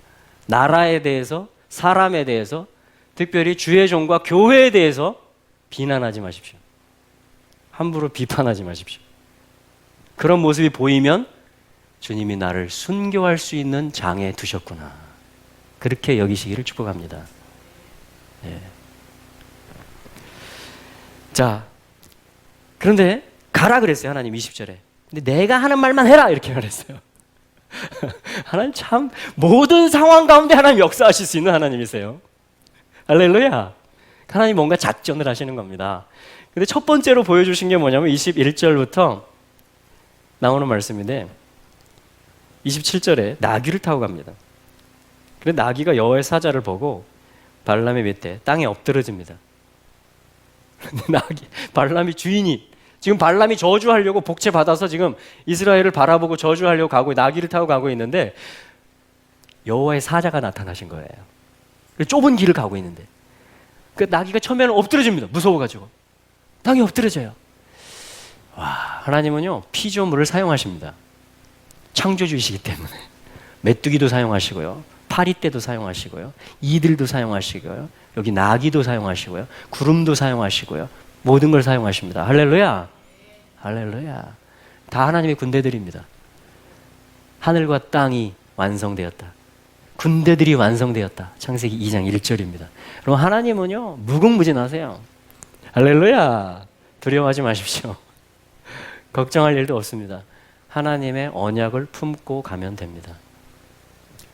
나라에 대해서, 사람에 대해서, 특별히 주의 종과 교회에 대해서 비난하지 마십시오. 함부로 비판하지 마십시오. 그런 모습이 보이면 주님이 나를 순교할 수 있는 장에 두셨구나, 그렇게 여기시기를 축복합니다. 네. 자, 그런데 가라 그랬어요, 하나님 20절에. 근데 내가 하는 말만 해라, 이렇게 말했어요. 하나님 참 모든 상황 가운데 하나님 역사하실 수 있는 하나님이세요. 할렐루야. 하나님 뭔가 작전을 하시는 겁니다. 근데 첫 번째로 보여주신 게 뭐냐면 21절부터 나오는 말씀인데 27절에 나귀를 타고 갑니다. 그래, 나귀가 여호와의 사자를 보고 발람의 밑에 땅에 엎드러집니다. 발람이 주인이, 지금 발람이 저주하려고 복채 받아서 지금 이스라엘을 바라보고 저주하려고 가고 나귀를 타고 가고 있는데 여호와의 사자가 나타나신 거예요. 좁은 길을 가고 있는데 그 나귀가 처음에는 엎드러집니다. 무서워가지고 땅에 엎드러져요. 와, 하나님은요 피조물을 사용하십니다. 창조주이시기 때문에 메뚜기도 사용하시고요, 파리떼도 사용하시고요, 이들도 사용하시고요, 여기 나귀도 사용하시고요, 구름도 사용하시고요, 모든 걸 사용하십니다. 할렐루야. 할렐루야. 다 하나님의 군대들입니다. 하늘과 땅이 완성되었다, 군대들이 완성되었다. 창세기 2장 1절입니다. 그럼 하나님은요 무궁무진하세요. 할렐루야. 두려워하지 마십시오. 걱정할 일도 없습니다. 하나님의 언약을 품고 가면 됩니다.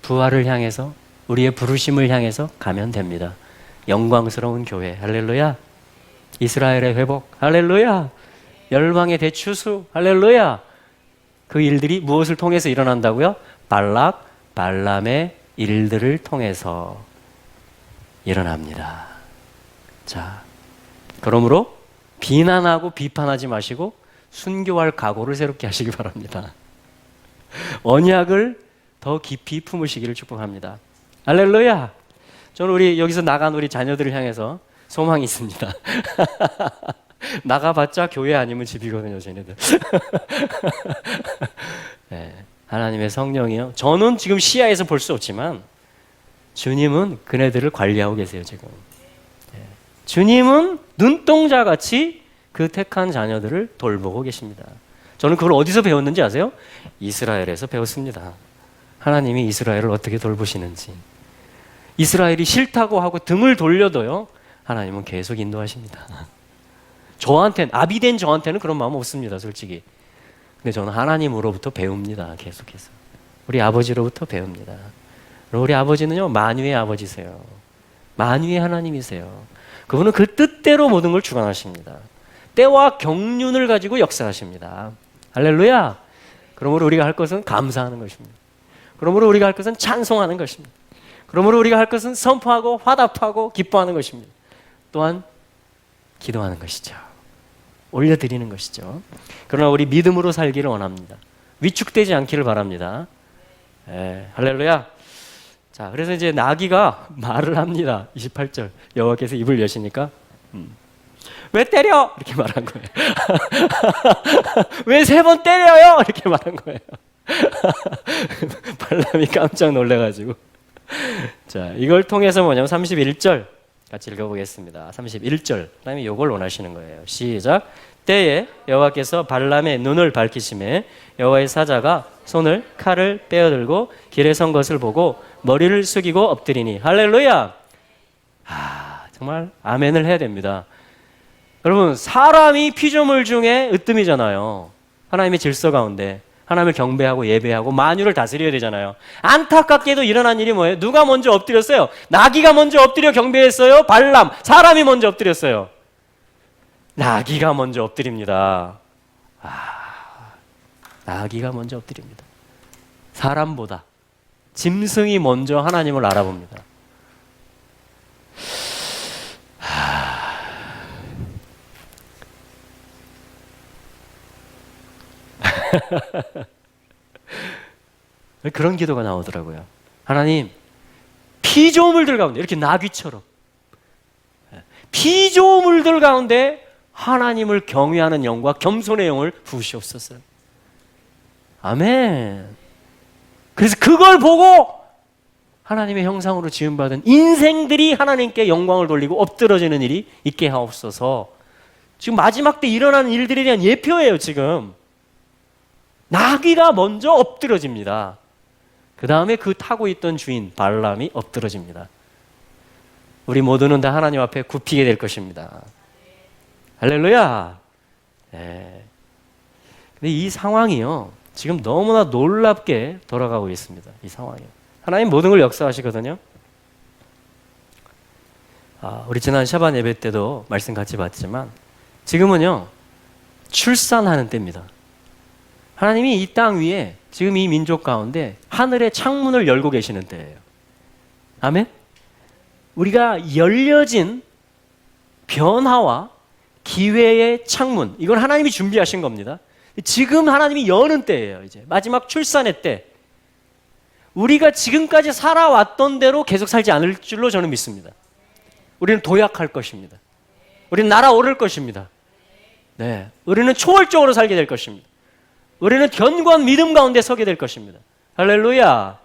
부활을 향해서, 우리의 부르심을 향해서 가면 됩니다. 영광스러운 교회. 할렐루야. 이스라엘의 회복. 할렐루야. 열방의 대추수. 할렐루야. 그 일들이 무엇을 통해서 일어난다고요? 발락, 발람의 일들을 통해서 일어납니다. 자, 그러므로 비난하고 비판하지 마시고 순교할 각오를 새롭게 하시기 바랍니다. 언약을 더 깊이 품으시기를 축복합니다. 할렐루야. 저는 우리 여기서 나간 우리 자녀들을 향해서 소망이 있습니다. 나가봤자 교회 아니면 집이거든요, 쟤네들. 네, 하나님의 성령이요, 저는 지금 시야에서 볼 수 없지만 주님은 그네들을 관리하고 계세요, 지금. 네, 주님은 눈동자같이 그 택한 자녀들을 돌보고 계십니다. 저는 그걸 어디서 배웠는지 아세요? 이스라엘에서 배웠습니다. 하나님이 이스라엘을 어떻게 돌보시는지. 이스라엘이 싫다고 하고 등을 돌려도요, 하나님은 계속 인도하십니다. 저한테는, 아비된 저한테는 그런 마음 없습니다, 솔직히. 근데 저는 하나님으로부터 배웁니다. 계속해서. 우리 아버지로부터 배웁니다. 우리 아버지는요, 만유의 아버지세요. 만유의 하나님이세요. 그분은 그 뜻대로 모든 걸 주관하십니다. 때와 경륜을 가지고 역사하십니다. 할렐루야. 그러므로 우리가 할 것은 감사하는 것입니다. 그러므로 우리가 할 것은 찬송하는 것입니다. 그러므로 우리가 할 것은 선포하고 화답하고 기뻐하는 것입니다. 또한 기도하는 것이죠. 올려드리는 것이죠. 그러나 우리 믿음으로 살기를 원합니다. 위축되지 않기를 바랍니다. 할렐루야. 자, 그래서 이제 나귀가 말을 합니다. 28절. 여호와께서 입을 여시니까 왜 때려? 이렇게 말한 거예요. 왜 3번 때려요? 이렇게 말한 거예요. 발람이 깜짝 놀래가지고. 자, 이걸 통해서 뭐냐면 31절 같이 읽어보겠습니다. 31절. 하나님이 이걸 원하시는 거예요. 시작. 때에 여호와께서 발람의 눈을 밝히심에 여호와의 사자가 손을 칼을 빼어들고 길에 선 것을 보고 머리를 숙이고 엎드리니. 할렐루야. 정말 아멘을 해야 됩니다. 여러분, 사람이 피조물 중에 으뜸이잖아요. 하나님의 질서 가운데 하나님을 경배하고 예배하고 만유를 다스려야 되잖아요. 안타깝게도 일어난 일이 뭐예요? 누가 먼저 엎드렸어요? 나귀가 먼저 엎드려 경배했어요? 발람, 사람이 먼저 엎드렸어요? 나귀가 먼저 엎드립니다. 나귀가 먼저 엎드립니다. 사람보다 짐승이 먼저 하나님을 알아봅니다. 그런 기도가 나오더라고요. 하나님, 피조물들 가운데 이렇게 나귀처럼 피조물들 가운데 하나님을 경외하는 영과 겸손의 영을 부으시옵소서. 아멘. 그래서 그걸 보고 하나님의 형상으로 지음받은 인생들이 하나님께 영광을 돌리고 엎드러지는 일이 있게 하옵소서. 지금 마지막 때 일어나는 일들에 대한 예표예요. 지금 나귀가 먼저 엎드러집니다. 그 다음에 그 타고 있던 주인 발람이 엎드러집니다. 우리 모두는 다 하나님 앞에 굽히게 될 것입니다. 할렐루야. 네. 근데 이 상황이요, 지금 너무나 놀랍게 돌아가고 있습니다. 이 상황이요. 하나님 모든 걸 역사하시거든요. 우리 지난 샤반 예배 때도 말씀 같이 봤지만 지금은요, 출산하는 때입니다. 하나님이 이 땅 위에 지금 이 민족 가운데 하늘의 창문을 열고 계시는 때예요. 아멘? 우리가 열려진 변화와 기회의 창문, 이건 하나님이 준비하신 겁니다. 지금 하나님이 여는 때예요. 이제 마지막 출산의 때. 우리가 지금까지 살아왔던 대로 계속 살지 않을 줄로 저는 믿습니다. 우리는 도약할 것입니다. 우리는 날아오를 것입니다. 네, 우리는 초월적으로 살게 될 것입니다. 우리는 견고한 믿음 가운데 서게 될 것입니다. 할렐루야.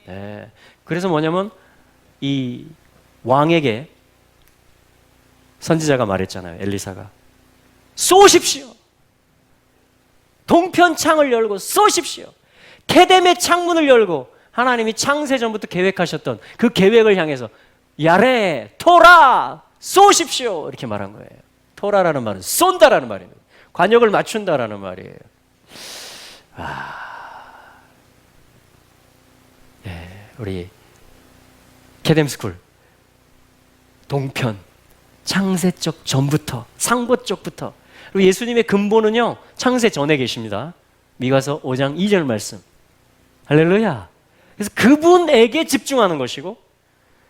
네. 그래서 뭐냐면 이 왕에게 선지자가 말했잖아요. 엘리사가 쏘십시오. 동편 창을 열고 쏘십시오. 케뎀의 창문을 열고 하나님이 창세 전부터 계획하셨던 그 계획을 향해서 야레 토라 쏘십시오 이렇게 말한 거예요. 토라라는 말은 쏜다라는 말입니다. 관역을 맞춘다라는 말이에요. 네, 우리 케뎀스쿨 동편 창세적 전부터 상보 쪽부터, 그리고 예수님의 근본은요 창세 전에 계십니다. 미가서 5장 2절 말씀. 할렐루야. 그래서 그분에게 집중하는 것이고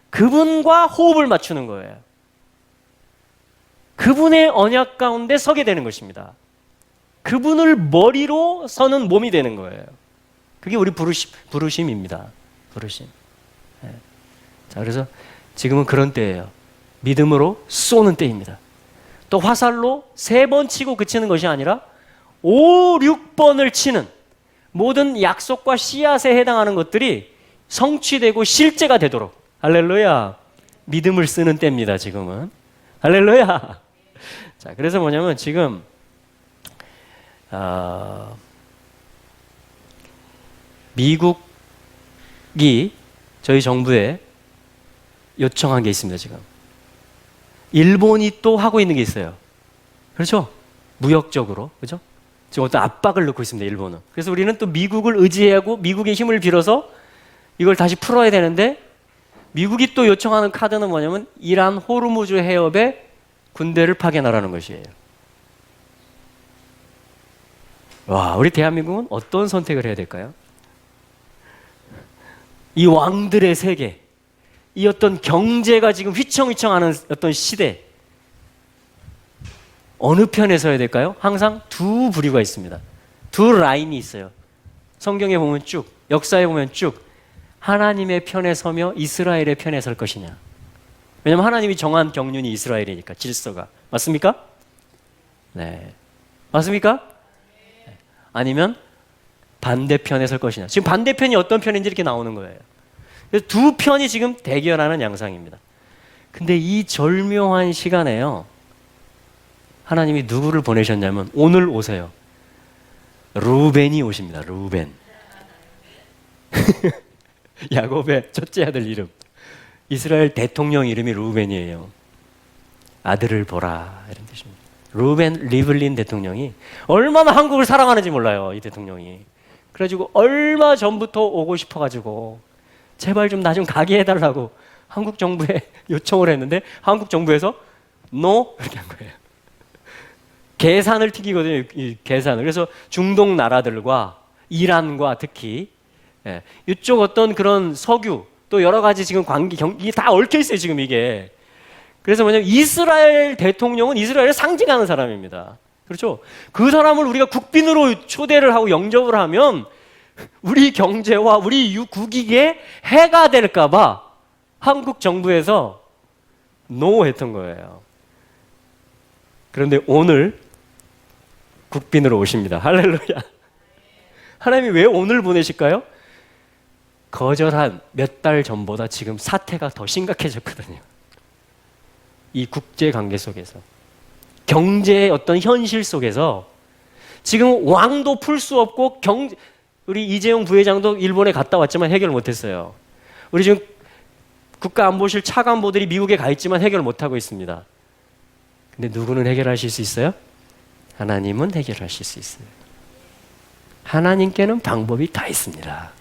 그분과 호흡을 맞추는 거예요. 그분의 언약 가운데 서게 되는 것입니다. 그분을 머리로 서는 몸이 되는 거예요. 그게 우리 부르심입니다. 부르심. 네. 자, 그래서 지금은 그런 때예요. 믿음으로 쏘는 때입니다. 또 화살로 3번 치고 그치는 것이 아니라 5, 6번을 치는 모든 약속과 씨앗에 해당하는 것들이 성취되고 실제가 되도록, 할렐루야, 믿음을 쓰는 때입니다. 지금은. 할렐루야. 자, 그래서 뭐냐면 지금 미국이 저희 정부에 요청한 게 있습니다. 지금 일본이 또 하고 있는 게 있어요. 그렇죠? 무역적으로, 그렇죠? 지금 어떤 압박을 넣고 있습니다, 일본은. 그래서 우리는 또 미국을 의지하고 미국의 힘을 빌어서 이걸 다시 풀어야 되는데, 미국이 또 요청하는 카드는 뭐냐면 이란 호르무즈 해협에 군대를 파견하라는 것이에요. 와, 우리 대한민국은 어떤 선택을 해야 될까요? 이 왕들의 세계, 이 어떤 경제가 지금 휘청휘청하는 어떤 시대, 어느 편에 서야 될까요? 항상 두 부류가 있습니다. 두 라인이 있어요. 성경에 보면 쭉, 역사에 보면 쭉, 하나님의 편에 서며 이스라엘의 편에 설 것이냐. 왜냐하면 하나님이 정한 경륜이 이스라엘이니까, 질서가. 맞습니까? 네. 맞습니까? 네. 아니면 반대편에 설 것이냐. 지금 반대편이 어떤 편인지 이렇게 나오는 거예요. 그래서 두 편이 지금 대결하는 양상입니다. 근데 이 절묘한 시간에요, 하나님이 누구를 보내셨냐면, 오늘 오세요. 루벤이 오십니다. 루벤. 야곱의 첫째 아들 이름. 이스라엘 대통령 이름이 루벤이에요. 아들을 보라, 이런 뜻입니다. 루벤 리블린 대통령이 얼마나 한국을 사랑하는지 몰라요, 이 대통령이. 그래가지고 얼마 전부터 오고 싶어가지고 제발 좀 나 좀 가게 해달라고 한국 정부에 요청을 했는데, 한국 정부에서 NO 이렇게 한 거예요. 계산을 튀기거든요, 이 계산을. 그래서 중동 나라들과 이란과 특히, 예, 이쪽 어떤 그런 석유, 또 여러 가지 지금 관계, 이게 다 얽혀 있어요, 지금 이게. 그래서 뭐냐면 이스라엘 대통령은 이스라엘을 상징하는 사람입니다. 그렇죠? 그 사람을 우리가 국빈으로 초대를 하고 영접을 하면 우리 경제와 우리 국익에 해가 될까봐 한국 정부에서 NO 했던 거예요. 그런데 오늘 국빈으로 오십니다. 할렐루야. 하나님이 왜 오늘 보내실까요? 거절한 몇 달 전보다 지금 사태가 더 심각해졌거든요. 이 국제 관계 속에서, 경제의 어떤 현실 속에서 지금 왕도 풀 수 없고, 우리 이재용 부회장도 일본에 갔다 왔지만 해결 못했어요. 우리 지금 국가안보실 차관보들이 미국에 가 있지만 해결 못하고 있습니다. 근데 누구는 해결하실 수 있어요? 하나님은 해결하실 수 있어요. 하나님께는 방법이 다 있습니다.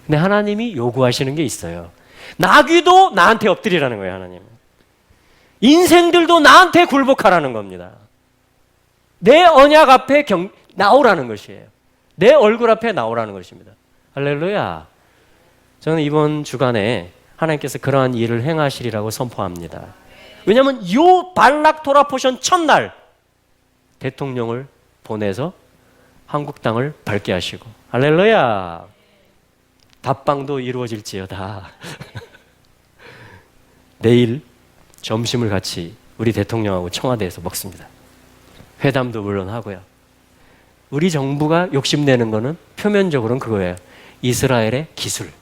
근데 하나님이 요구하시는 게 있어요. 나귀도 나한테 엎드리라는 거예요, 하나님. 인생들도 나한테 굴복하라는 겁니다. 내 언약 앞에 나오라는 것이에요. 내 얼굴 앞에 나오라는 것입니다. 할렐루야. 저는 이번 주간에 하나님께서 그러한 일을 행하시리라고 선포합니다. 왜냐하면 요 발락 토라포션 첫날 대통령을 보내서 한국 땅을 밝게 하시고, 할렐루야. 답방도 이루어질지어다. 내일 점심을 같이 우리 대통령하고 청와대에서 먹습니다. 회담도 물론 하고요. 우리 정부가 욕심내는 거는 표면적으로는 그거예요. 이스라엘의 기술,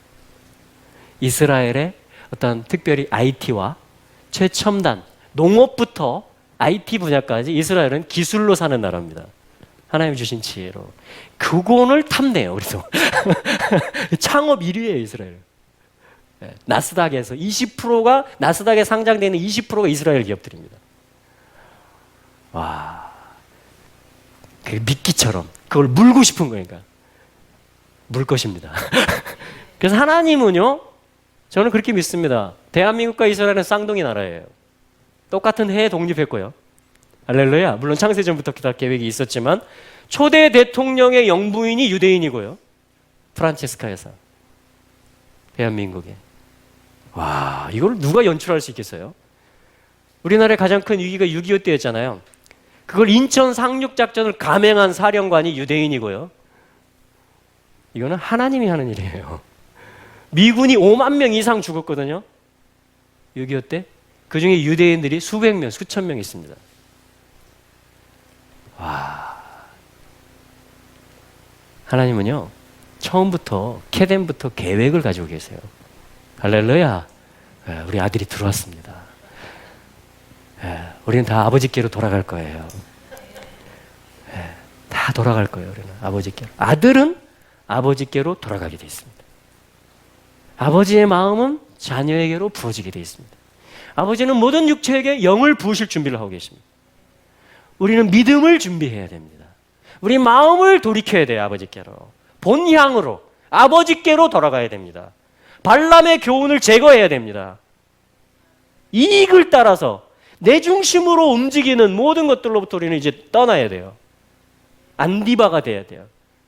이스라엘의 어떤 특별히 IT와 최첨단 농업부터 IT 분야까지 이스라엘은 기술로 사는 나라입니다. 하나님 주신 지혜로. 그거를 탐내요, 우리도. 창업 1위예요, 이스라엘. 나스닥에서 20%가, 나스닥에 상장되어 있는 20%가 이스라엘 기업들입니다. 와, 그 미끼처럼 그걸 물고 싶은 거니까 물 것입니다. 그래서 하나님은요, 저는 그렇게 믿습니다. 대한민국과 이스라엘은 쌍둥이 나라예요. 똑같은 해에 독립했고요. 할렐루야. 물론 창세전부터 다 계획이 있었지만 초대 대통령의 영부인이 유대인이고요. 프란체스카 여사. 대한민국에. 와, 이걸 누가 연출할 수 있겠어요? 우리나라의 가장 큰 위기가 6.25 때였잖아요. 그걸 인천 상륙작전을 감행한 사령관이 유대인이고요. 이거는 하나님이 하는 일이에요. 미군이 5만 명 이상 죽었거든요. 6.25 때. 그 중에 유대인들이 수백 명, 수천 명 있습니다. 와. 하나님은요, 처음부터, 캐덴부터 계획을 가지고 계세요. 할렐루야. 우리 아들이 들어왔습니다. 우리는 다 아버지께로 돌아갈 거예요. 다 돌아갈 거예요, 우리는 아버지께로. 아들은 아버지께로 돌아가게 되어 있습니다. 아버지의 마음은 자녀에게로 부어지게 되어 있습니다. 아버지는 모든 육체에게 영을 부으실 준비를 하고 계십니다. 우리는 믿음을 준비해야 됩니다. 우리 마음을 돌이켜야 돼요. 아버지께로. 본향으로 아버지께로 돌아가야 됩니다. 발람의 교훈을 제거해야 됩니다. 이익을 따라서 내 중심으로 움직이는 모든 것들로부터 우리는 이제 떠나야 돼요. 안디바가 돼야 돼요.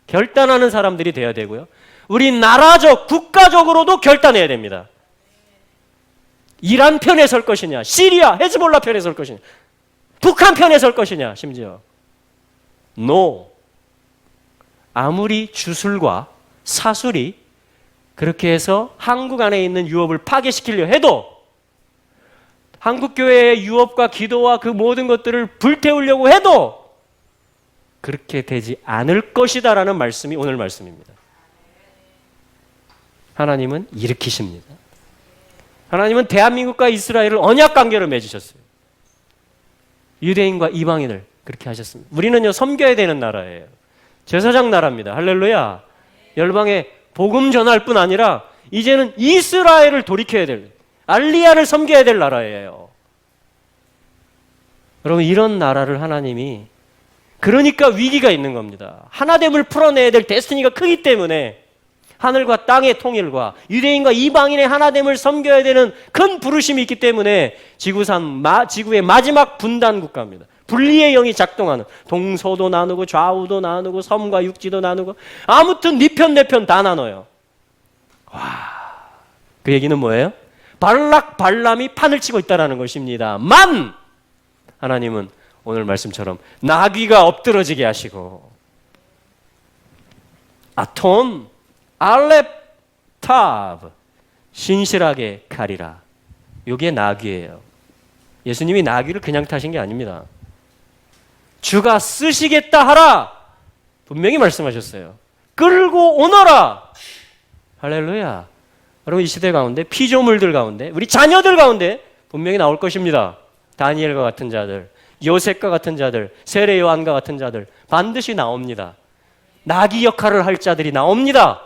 결단하는 사람들이 돼야 되고요. 우리 나라적, 국가적으로도 결단해야 됩니다. 이란 편에 설 것이냐, 시리아, 헤즈볼라 편에 설 것이냐, 북한 편에 설 것이냐, 심지어. No. 아무리 주술과 사술이 그렇게 해서 한국 안에 있는 유업을 파괴시키려 해도 한국교회의 유업과 기도와 그 모든 것들을 불태우려고 해도 그렇게 되지 않을 것이다라는 말씀이 오늘 말씀입니다. 하나님은 일으키십니다. 하나님은 대한민국과 이스라엘을 언약관계로 맺으셨어요. 유대인과 이방인을 그렇게 하셨습니다. 우리는요, 섬겨야 되는 나라예요. 제사장 나라입니다. 할렐루야. 열방에 복음 전할 뿐 아니라 이제는 이스라엘을 돌이켜야 될, 알리야를 섬겨야 될 나라예요. 여러분, 이런 나라를 하나님이, 그러니까 위기가 있는 겁니다. 하나됨을 풀어내야 될 데스티니가 크기 때문에 하늘과 땅의 통일과 유대인과 이방인의 하나됨을 섬겨야 되는 큰 부르심이 있기 때문에 지구의 마지막 분단 국가입니다. 분리의 영이 작동하는, 동서도 나누고 좌우도 나누고 섬과 육지도 나누고, 아무튼 네 편 내 편 다 나눠요. 와, 그 얘기는 뭐예요? 발락 발람이 판을 치고 있다는 것입니다. 하나님은 오늘 말씀처럼 나귀가 엎드러지게 하시고, 아톤 알렙타브, 신실하게 가리라. 이게 나귀예요. 예수님이 나귀를 그냥 타신 게 아닙니다. 주가 쓰시겠다 하라, 분명히 말씀하셨어요. 끌고 오너라. 할렐루야. 여러분, 이 시대 가운데, 피조물들 가운데, 우리 자녀들 가운데 분명히 나올 것입니다. 다니엘과 같은 자들, 요셉과 같은 자들, 세례 요한과 같은 자들 반드시 나옵니다. 나귀 역할을 할 자들이 나옵니다.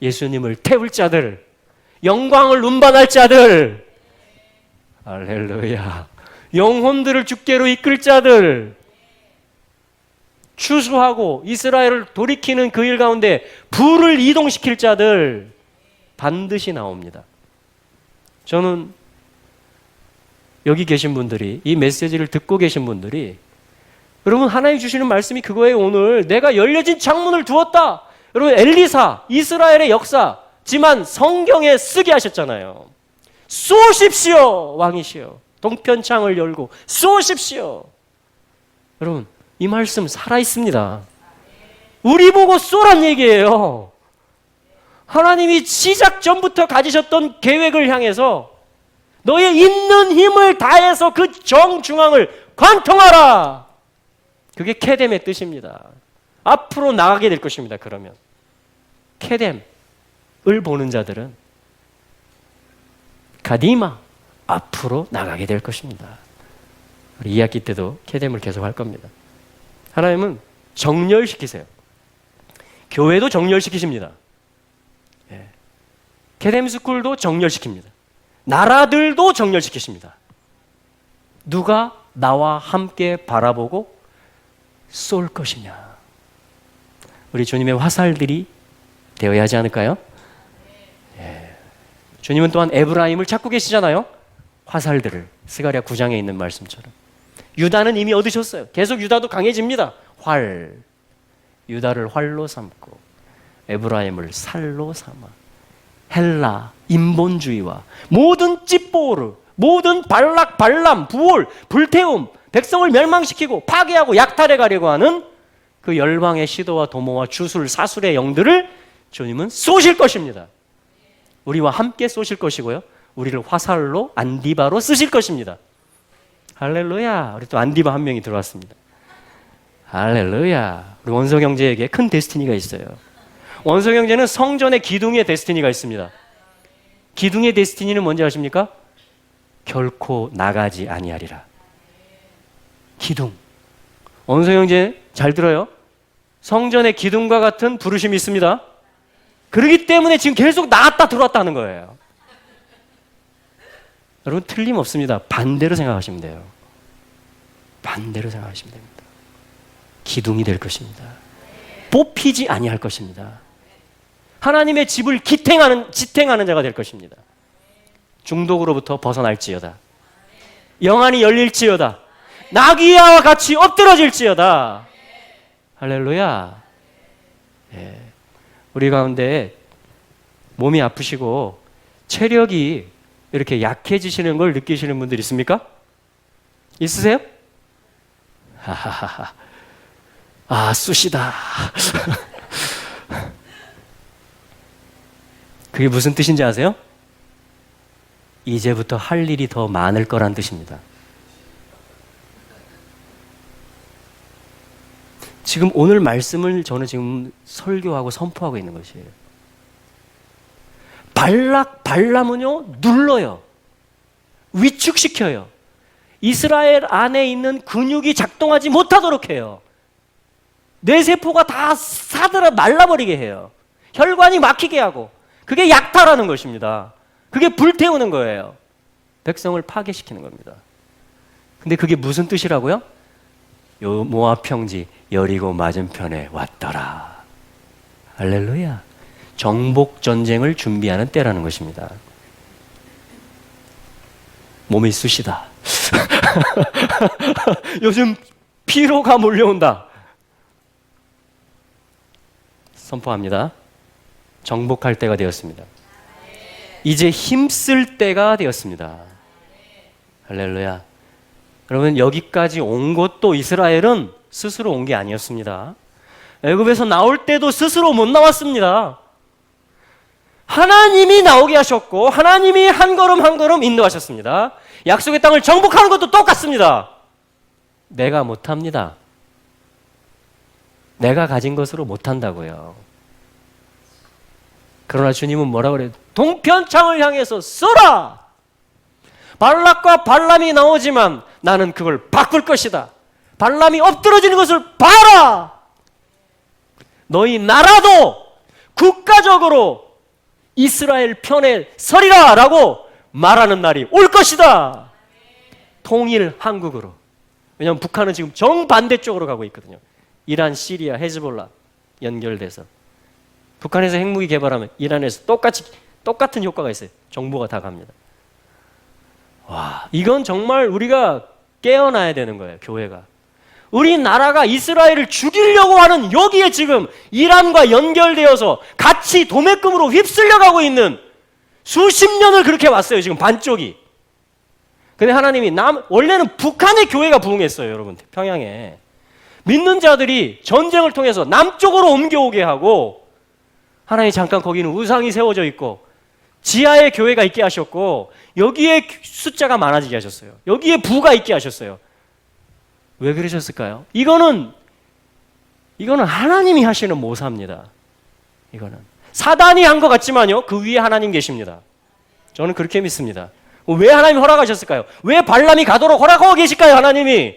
예수님을 태울 자들, 영광을 운반할 자들, 할렐루야. 영혼들을 주께로 이끌 자들, 추수하고 이스라엘을 돌이키는 그 일 가운데 불을 이동시킬 자들 반드시 나옵니다. 저는 여기 계신 분들이, 이 메시지를 듣고 계신 분들이, 여러분, 하나님 주시는 말씀이 그거예요. 오늘 내가 열려진 창문을 두었다. 여러분, 엘리사, 이스라엘의 역사지만 성경에 쓰게 하셨잖아요. 쏘십시오, 왕이시여. 동편창을 열고 쏘십시오. 여러분, 이 말씀 살아있습니다. 우리 보고 쏘란 얘기예요. 하나님이 시작 전부터 가지셨던 계획을 향해서 너의 있는 힘을 다해서 그 정중앙을 관통하라. 그게 케뎀의 뜻입니다. 앞으로 나가게 될 것입니다. 그러면 케뎀을 보는 자들은 가디마, 앞으로 나가게 될 것입니다. 우리 2학기 때도 케뎀을 계속 할 겁니다. 하나님은 정렬시키세요. 교회도 정렬시키십니다. 케뎀 스쿨도 정렬시킵니다. 나라들도 정렬시키십니다. 누가 나와 함께 바라보고 쏠 것이냐. 우리 주님의 화살들이 되어야 하지 않을까요? 주님은 또한 에브라임을 찾고 계시잖아요. 화살들을, 스가랴 9장에 있는 말씀처럼. 유다는 이미 얻으셨어요. 계속 유다도 강해집니다. 유다를 활로 삼고 에브라임을 살로 삼아 헬라, 인본주의와 모든 찌뽀르, 모든 발락, 발람, 부올, 불태움, 백성을 멸망시키고 파괴하고 약탈해 가려고 하는 그 열방의 시도와 도모와 주술, 사술의 영들을 주님은 쏘실 것입니다. 우리와 함께 쏘실 것이고요. 우리를 화살로, 안디바로 쓰실 것입니다. 할렐루야. 우리 또 안디바 한 명이 들어왔습니다. 할렐루야. 우리 원석 형제에게 큰 데스티니가 있어요. 원석 형제는 성전의 기둥의 데스티니가 있습니다. 기둥의 데스티니는 뭔지 아십니까? 결코 나가지 아니하리라. 기둥. 원석 형제 잘 들어요. 성전의 기둥과 같은 부르심이 있습니다. 그렇기 때문에 지금 계속 나갔다 들어왔다 하는 거예요. 여러분, 틀림없습니다. 반대로 생각하시면 돼요. 반대로 생각하시면 됩니다. 기둥이 될 것입니다. 뽑히지 아니할 것입니다. 하나님의 집을 지탱하는 자가 될 것입니다. 중독으로부터 벗어날지어다. 영안이 열릴지어다. 나귀와 같이 엎드러질지어다. 할렐루야. 예. 우리 가운데 몸이 아프시고 체력이 이렇게 약해지시는 걸 느끼시는 분들 있습니까? 있으세요? 하하하. 아, 쑤시다. 그게 무슨 뜻인지 아세요? 이제부터 할 일이 더 많을 거란 뜻입니다. 지금 오늘 말씀을 저는 지금 설교하고 선포하고 있는 것이에요. 발람은요, 눌러요. 위축시켜요. 이스라엘 안에 있는 근육이 작동하지 못하도록 해요. 뇌세포가 다 사들어 말라버리게 해요. 혈관이 막히게 하고. 그게 약탈하는 것입니다. 그게 불태우는 거예요. 백성을 파괴시키는 겁니다. 근데 그게 무슨 뜻이라고요? 요 모압 평지 여리고 맞은편에 왔더라. 할렐루야. 정복 전쟁을 준비하는 때라는 것입니다. 몸이 쑤시다. 요즘 피로가 몰려온다. 선포합니다. 정복할 때가 되었습니다. 이제 힘쓸 때가 되었습니다. 할렐루야. 여러분, 여기까지 온 것도 이스라엘은 스스로 온 게 아니었습니다. 애굽에서 나올 때도 스스로 못 나왔습니다. 하나님이 나오게 하셨고 하나님이 한 걸음 한 걸음 인도하셨습니다. 약속의 땅을 정복하는 것도 똑같습니다. 내가 못합니다. 내가 가진 것으로 못한다고요. 그러나 주님은 뭐라고 그래요? 동편창을 향해서 쏘라! 발락과 발람이 나오지만 나는 그걸 바꿀 것이다. 발람이 엎드러지는 것을 봐라! 너희 나라도 국가적으로 이스라엘 편에 서리라! 라고 말하는 날이 올 것이다. 통일 한국으로. 왜냐하면 북한은 지금 정반대쪽으로 가고 있거든요. 이란, 시리아, 헤즈볼라 연결돼서. 북한에서 핵무기 개발하면 이란에서 똑같은 효과가 있어요. 정보가 다 갑니다. 와, 이건 정말 우리가 깨어나야 되는 거예요. 교회가. 우리나라가 이스라엘을 죽이려고 하는 여기에 지금 이란과 연결되어서 같이 도매금으로 휩쓸려가고 있는 수십 년을 그렇게 왔어요. 지금 반쪽이. 근데 하나님이 원래는 북한의 교회가 부흥했어요. 여러분, 평양에. 믿는 자들이 전쟁을 통해서 남쪽으로 옮겨오게 하고 하나님이 잠깐 거기는 우상이 세워져 있고 지하에 교회가 있게 하셨고 여기에 숫자가 많아지게 하셨어요. 여기에 부가 있게 하셨어요. 왜 그러셨을까요? 이거는 하나님이 하시는 모사입니다. 이거는 사단이 한 것 같지만요, 그 위에 하나님 계십니다. 저는 그렇게 믿습니다. 왜 하나님이 허락하셨을까요? 왜 발람이 가도록 허락하고 계실까요? 하나님이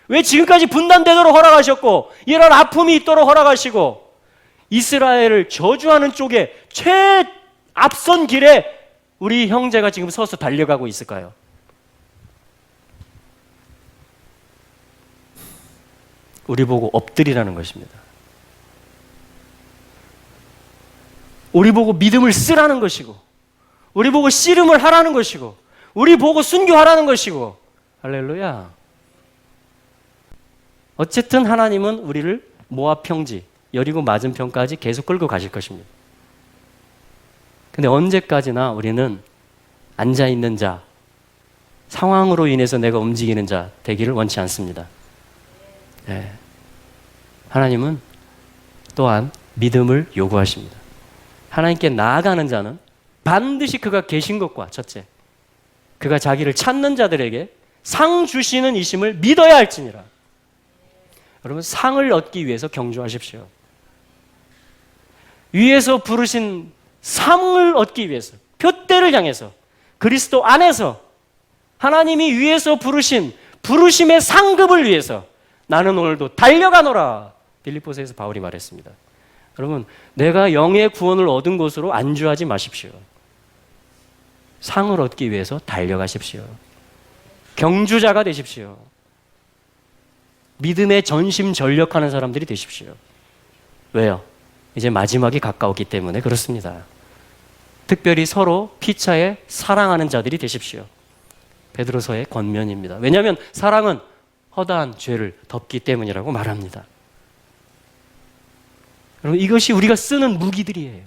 왜 지금까지 분단되도록 허락하셨고 이런 아픔이 있도록 허락하시고 이스라엘을 저주하는 쪽에 앞선 길에 우리 형제가 지금 서서 달려가고 있을까요? 우리 보고 엎드리라는 것입니다. 우리 보고 믿음을 쓰라는 것이고 우리 보고 씨름을 하라는 것이고 우리 보고 순교하라는 것이고 할렐루야. 어쨌든 하나님은 우리를 모압 평지 여리고 맞은편까지 계속 끌고 가실 것입니다. 근데 언제까지나 우리는 앉아있는 자, 상황으로 인해서 내가 움직이는 자 되기를 원치 않습니다. 네. 하나님은 또한 믿음을 요구하십니다. 하나님께 나아가는 자는 반드시 그가 계신 것과 첫째, 그가 자기를 찾는 자들에게 상 주시는 이심을 믿어야 할지니라. 여러분, 상을 얻기 위해서 경주하십시오. 위에서 부르신 상을 얻기 위해서, 표대를 향해서, 그리스도 안에서 하나님이 위에서 부르신 부르심의 상급을 위해서 나는 오늘도 달려가노라. 빌립보서에서 바울이 말했습니다. 여러분, 내가 영의 구원을 얻은 것으로 안주하지 마십시오. 상을 얻기 위해서 달려가십시오. 경주자가 되십시오. 믿음에 전심전력하는 사람들이 되십시오. 왜요? 이제 마지막이 가까웠기 때문에 그렇습니다. 특별히 서로 피차에 사랑하는 자들이 되십시오. 베드로서의 권면입니다. 왜냐하면 사랑은 허다한 죄를 덮기 때문이라고 말합니다. 여러분, 이것이 우리가 쓰는 무기들이에요.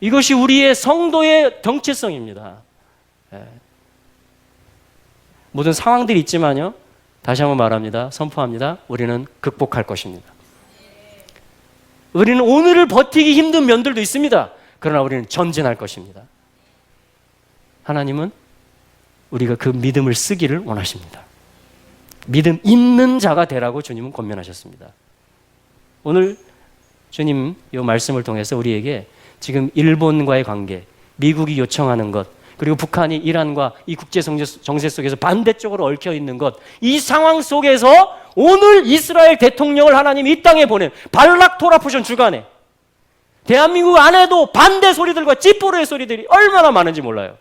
이것이 우리의 성도의 정체성입니다. 모든 상황들이 있지만요, 다시 한번 말합니다. 선포합니다. 우리는 극복할 것입니다. 우리는 오늘을 버티기 힘든 면들도 있습니다. 그러나 우리는 전진할 것입니다. 하나님은 우리가 그 믿음을 쓰기를 원하십니다. 믿음 있는 자가 되라고 주님은 권면하셨습니다. 오늘 주님 이 말씀을 통해서 우리에게 지금 일본과의 관계, 미국이 요청하는 것, 그리고 북한이 이란과 이 국제 정세 속에서 반대쪽으로 얽혀 있는 것, 이 상황 속에서 오늘 이스라엘 대통령을 하나님이 이 땅에 보낸 발락 토라푸션 주간에 대한민국 안에도 반대 소리들과 찌뿌르의 소리들이 얼마나 많은지 몰라요.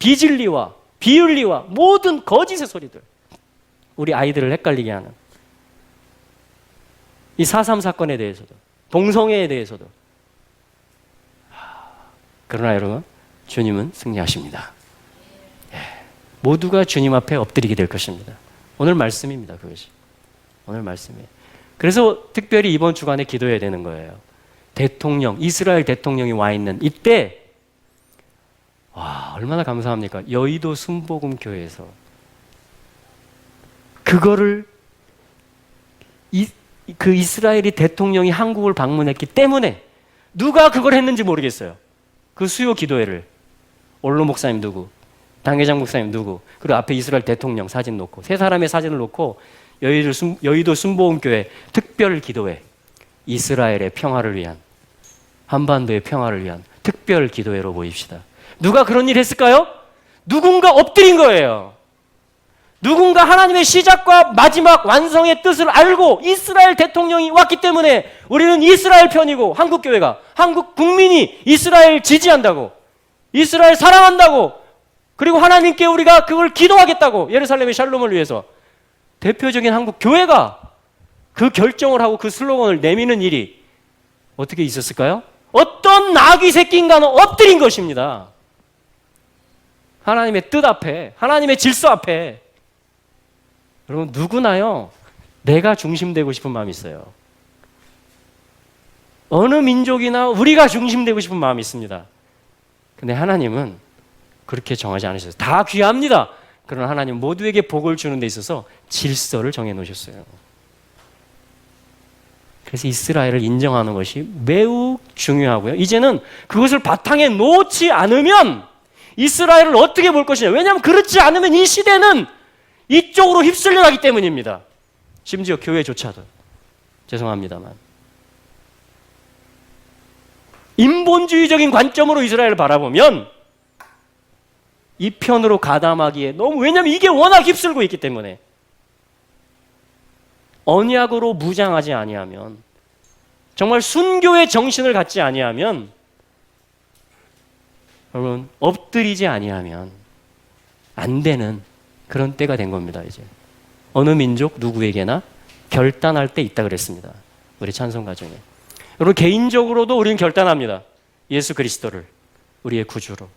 비진리와 비윤리와 모든 거짓의 소리들, 우리 아이들을 헷갈리게 하는 이 4.3 사건에 대해서도, 동성애에 대해서도. 그러나 여러분, 주님은 승리하십니다. 모두가 주님 앞에 엎드리게 될 것입니다. 오늘 말씀입니다. 그것이 오늘 말씀이에요. 그래서 특별히 이번 주간에 기도해야 되는 거예요. 대통령, 이스라엘 대통령이 와 있는 이때, 와, 얼마나 감사합니까? 여의도 순복음교회에서 그거를 그 이스라엘이 대통령이 한국을 방문했기 때문에 누가 그걸 했는지 모르겠어요. 그 수요 기도회를 올로 목사님 누구, 당회장 목사님 누구, 그리고 앞에 이스라엘 대통령 사진 놓고 세 사람의 사진을 놓고 여의도 순복음교회 특별 기도회, 이스라엘의 평화를 위한, 한반도의 평화를 위한 특별 기도회로 모입시다. 누가 그런 일 했을까요? 누군가 엎드린 거예요. 누군가 하나님의 시작과 마지막 완성의 뜻을 알고 이스라엘 대통령이 왔기 때문에 우리는 이스라엘 편이고, 한국교회가, 한국 국민이 이스라엘 지지한다고, 이스라엘 사랑한다고, 그리고 하나님께 우리가 그걸 기도하겠다고, 예루살렘의 샬롬을 위해서 대표적인 한국 교회가 그 결정을 하고 그 슬로건을 내미는 일이 어떻게 있었을까요? 어떤 나귀 새끼인가는 엎드린 것입니다. 하나님의 뜻 앞에, 하나님의 질서 앞에. 여러분, 누구나요, 내가 중심되고 싶은 마음이 있어요. 어느 민족이나 우리가 중심되고 싶은 마음이 있습니다. 근데 하나님은 그렇게 정하지 않으셨어요. 다 귀합니다. 그러나 하나님 모두에게 복을 주는 데 있어서 질서를 정해 놓으셨어요. 그래서 이스라엘을 인정하는 것이 매우 중요하고요. 이제는 그것을 바탕에 놓지 않으면 이스라엘을 어떻게 볼 것이냐. 왜냐하면 그렇지 않으면 이 시대는 이쪽으로 휩쓸려 가기 때문입니다. 심지어 교회조차도. 죄송합니다만. 인본주의적인 관점으로 이스라엘을 바라보면 이 편으로 가담하기에 너무, 왜냐하면 이게 워낙 휩쓸고 있기 때문에. 언약으로 무장하지 아니하면, 정말 순교의 정신을 갖지 아니하면, 여러분, 엎드리지 아니하면 안 되는 그런 때가 된 겁니다. 이제 어느 민족 누구에게나 결단할 때 있다 그랬습니다. 우리 찬송가 중에. 여러분, 개인적으로도 우리는 결단합니다. 예수 그리스도를 우리의 구주로,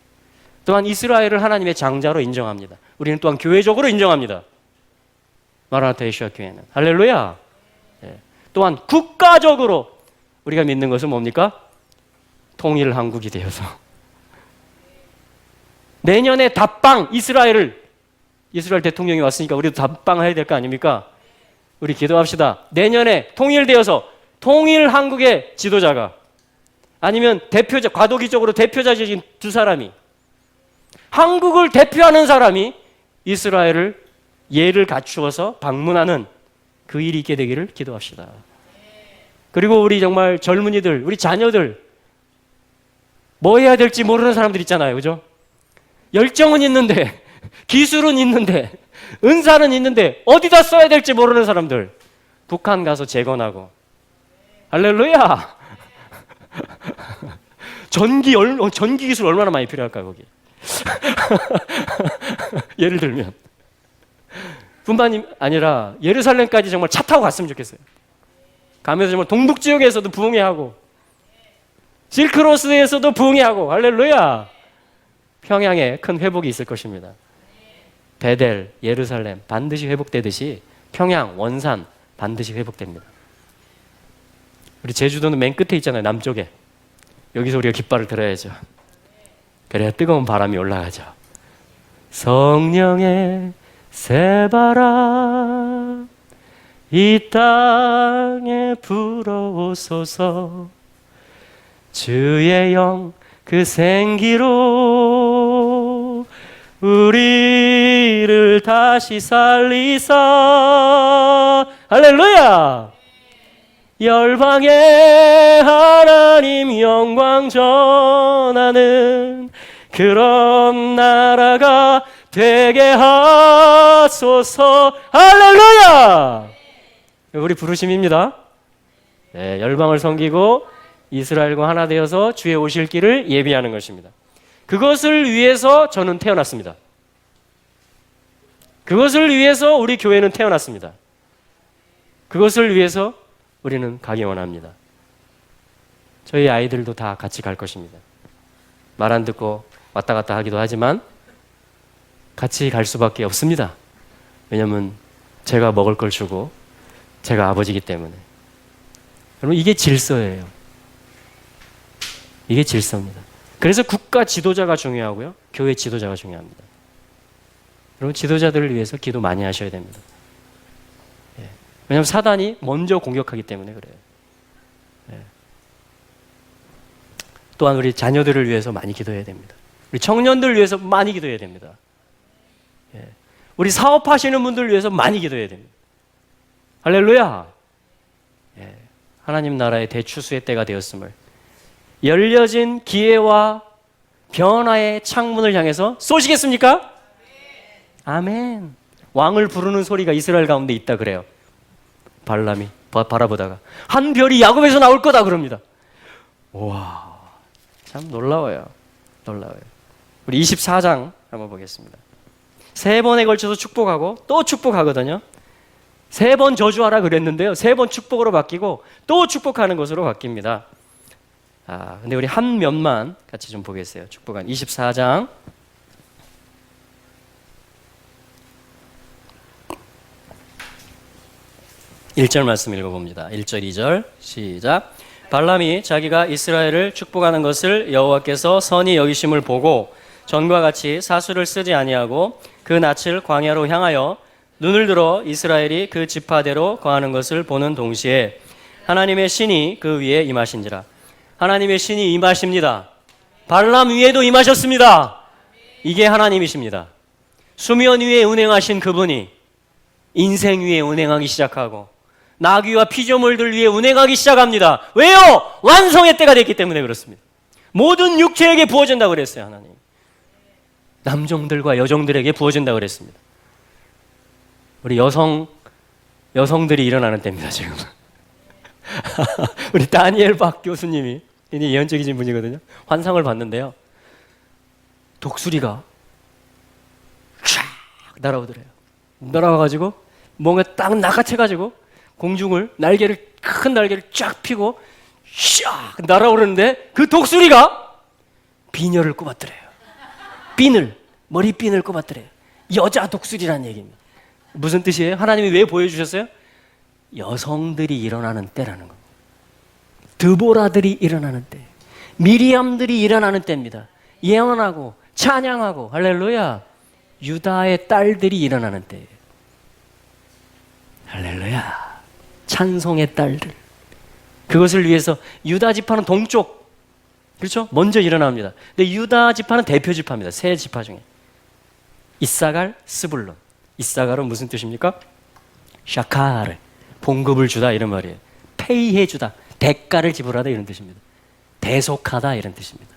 또한 이스라엘을 하나님의 장자로 인정합니다. 우리는 또한 교회적으로 인정합니다. 마라나타 예수와 교회는. 할렐루야. 또한 국가적으로 우리가 믿는 것은 뭡니까? 통일 한국이 되어서 내년에 답방 이스라엘 대통령이 왔으니까 우리도 답방을 해야 될 거 아닙니까? 우리 기도합시다. 내년에 통일되어서 통일 한국의 지도자가, 아니면 대표자, 과도기적으로 대표자적인 두 사람이, 한국을 대표하는 사람이 이스라엘을 예를 갖추어서 방문하는 그 일이 있게 되기를 기도합시다. 그리고 우리 정말 젊은이들, 우리 자녀들, 뭐 해야 될지 모르는 사람들 있잖아요. 그죠? 열정은 있는데, 기술은 있는데, 은사는 있는데 어디다 써야 될지 모르는 사람들, 북한 가서 재건하고. 할렐루야. 전기 기술 얼마나 많이 필요할까요, 거기? 예를 들면 뿐만 아니라 예루살렘까지 정말 차 타고 갔으면 좋겠어요. 가면서 정말 동북 지역에서도 부흥회하고 실크로스에서도 부흥회하고 할렐루야. 평양에 큰 회복이 있을 것입니다. 베델, 예루살렘 반드시 회복되듯이 평양, 원산 반드시 회복됩니다. 우리 제주도는 맨 끝에 있잖아요. 남쪽에. 여기서 우리가 깃발을 들어야죠. 그래야 뜨거운 바람이 올라가죠. 성령의 새바람 이 땅에 불어오소서 주의 영 그 생기로 우리를 다시 살리사 할렐루야. 열방의 하나님 영광 전하는 그런 나라가 되게 하소서 할렐루야. 우리 부르심입니다. 네, 열방을 섬기고 이스라엘과 하나 되어서 주의 오실 길을 예비하는 것입니다. 그것을 위해서 저는 태어났습니다. 그것을 위해서 우리 교회는 태어났습니다. 그것을 위해서 우리는 가기 원합니다. 저희 아이들도 다 같이 갈 것입니다. 말 안 듣고 왔다 갔다 하기도 하지만 같이 갈 수밖에 없습니다. 왜냐하면 제가 먹을 걸 주고 제가 아버지이기 때문에. 여러분 이게 질서예요. 이게 질서입니다. 그래서 국가 지도자가 중요하고요. 교회 지도자가 중요합니다. 여러분 지도자들을 위해서 기도 많이 하셔야 됩니다. 왜냐하면 사단이 먼저 공격하기 때문에 그래요. 또한 우리 자녀들을 위해서 많이 기도해야 됩니다. 우리 청년들을 위해서 많이 기도해야 됩니다. 우리 사업하시는 분들을 위해서 많이 기도해야 됩니다. 할렐루야. 하나님 나라의 대추수의 때가 되었음을 열려진 기회와 변화의 창문을 향해서 쏘시겠습니까? 아멘. 왕을 부르는 소리가 이스라엘 가운데 있다 그래요. 발람이 바라보다가 한 별이 야곱에서 나올 거다 그럽니다. 와, 참 놀라워요. 놀라워요. 우리 24장 한번 보겠습니다. 3번에 걸쳐서 축복하고 또 축복하거든요. 3번 저주하라 그랬는데요. 3번 축복으로 바뀌고 또 축복하는 것으로 바뀝니다. 근데 우리 한 면만 같이 좀 보겠어요. 축복한 24장 1절 말씀 읽어봅니다. 1절 2절 시작. 발람이 자기가 이스라엘을 축복하는 것을 여호와께서 선히 여기심을 보고 전과 같이 사수를 쓰지 아니하고 그 낯을 광야로 향하여 눈을 들어 이스라엘이 그 지파대로 거하는 것을 보는 동시에 하나님의 신이 그 위에 임하신지라. 하나님의 신이 임하십니다. 발람 위에도 임하셨습니다. 이게 하나님이십니다. 수면 위에 운행하신 그분이 인생 위에 운행하기 시작하고 나귀와 피조물들 위에 운행하기 시작합니다. 왜요? 완성의 때가 됐기 때문에 그렇습니다. 모든 육체에게 부어진다고 그랬어요. 하나님 남종들과 여종들에게 부어진다고 그랬습니다. 우리 여성들이 일어나는 때입니다. 지금 우리 다니엘 박 교수님이 굉장히 예언적이신 분이거든요. 환상을 봤는데요. 독수리가 쫙 날아오더래요. 날아와가지고 뭔가 딱 낚아채가지고 공중을 큰 날개를 쫙 펴고 샥 날아오르는데 그 독수리가 비녀를 꼽았더래요. 머리핀을 꼽았더래요. 여자 독수리라는 얘기입니다. 무슨 뜻이에요? 하나님이 왜 보여주셨어요? 여성들이 일어나는 때라는 겁니다. 드보라들이 일어나는 때, 미리암들이 일어나는 때입니다. 예언하고 찬양하고 할렐루야. 유다의 딸들이 일어나는 때예요. 할렐루야. 찬송의 딸들. 그것을 위해서 유다 지파는 동쪽, 그렇죠? 먼저 일어납니다. 근데 유다 지파는 대표 지파입니다. 세 지파 중에. 이사갈, 스불론. 이사갈은 무슨 뜻입니까? 샤카르. 봉급을 주다 이런 말이에요. 페이해 주다. 대가를 지불하다 이런 뜻입니다. 대속하다 이런 뜻입니다.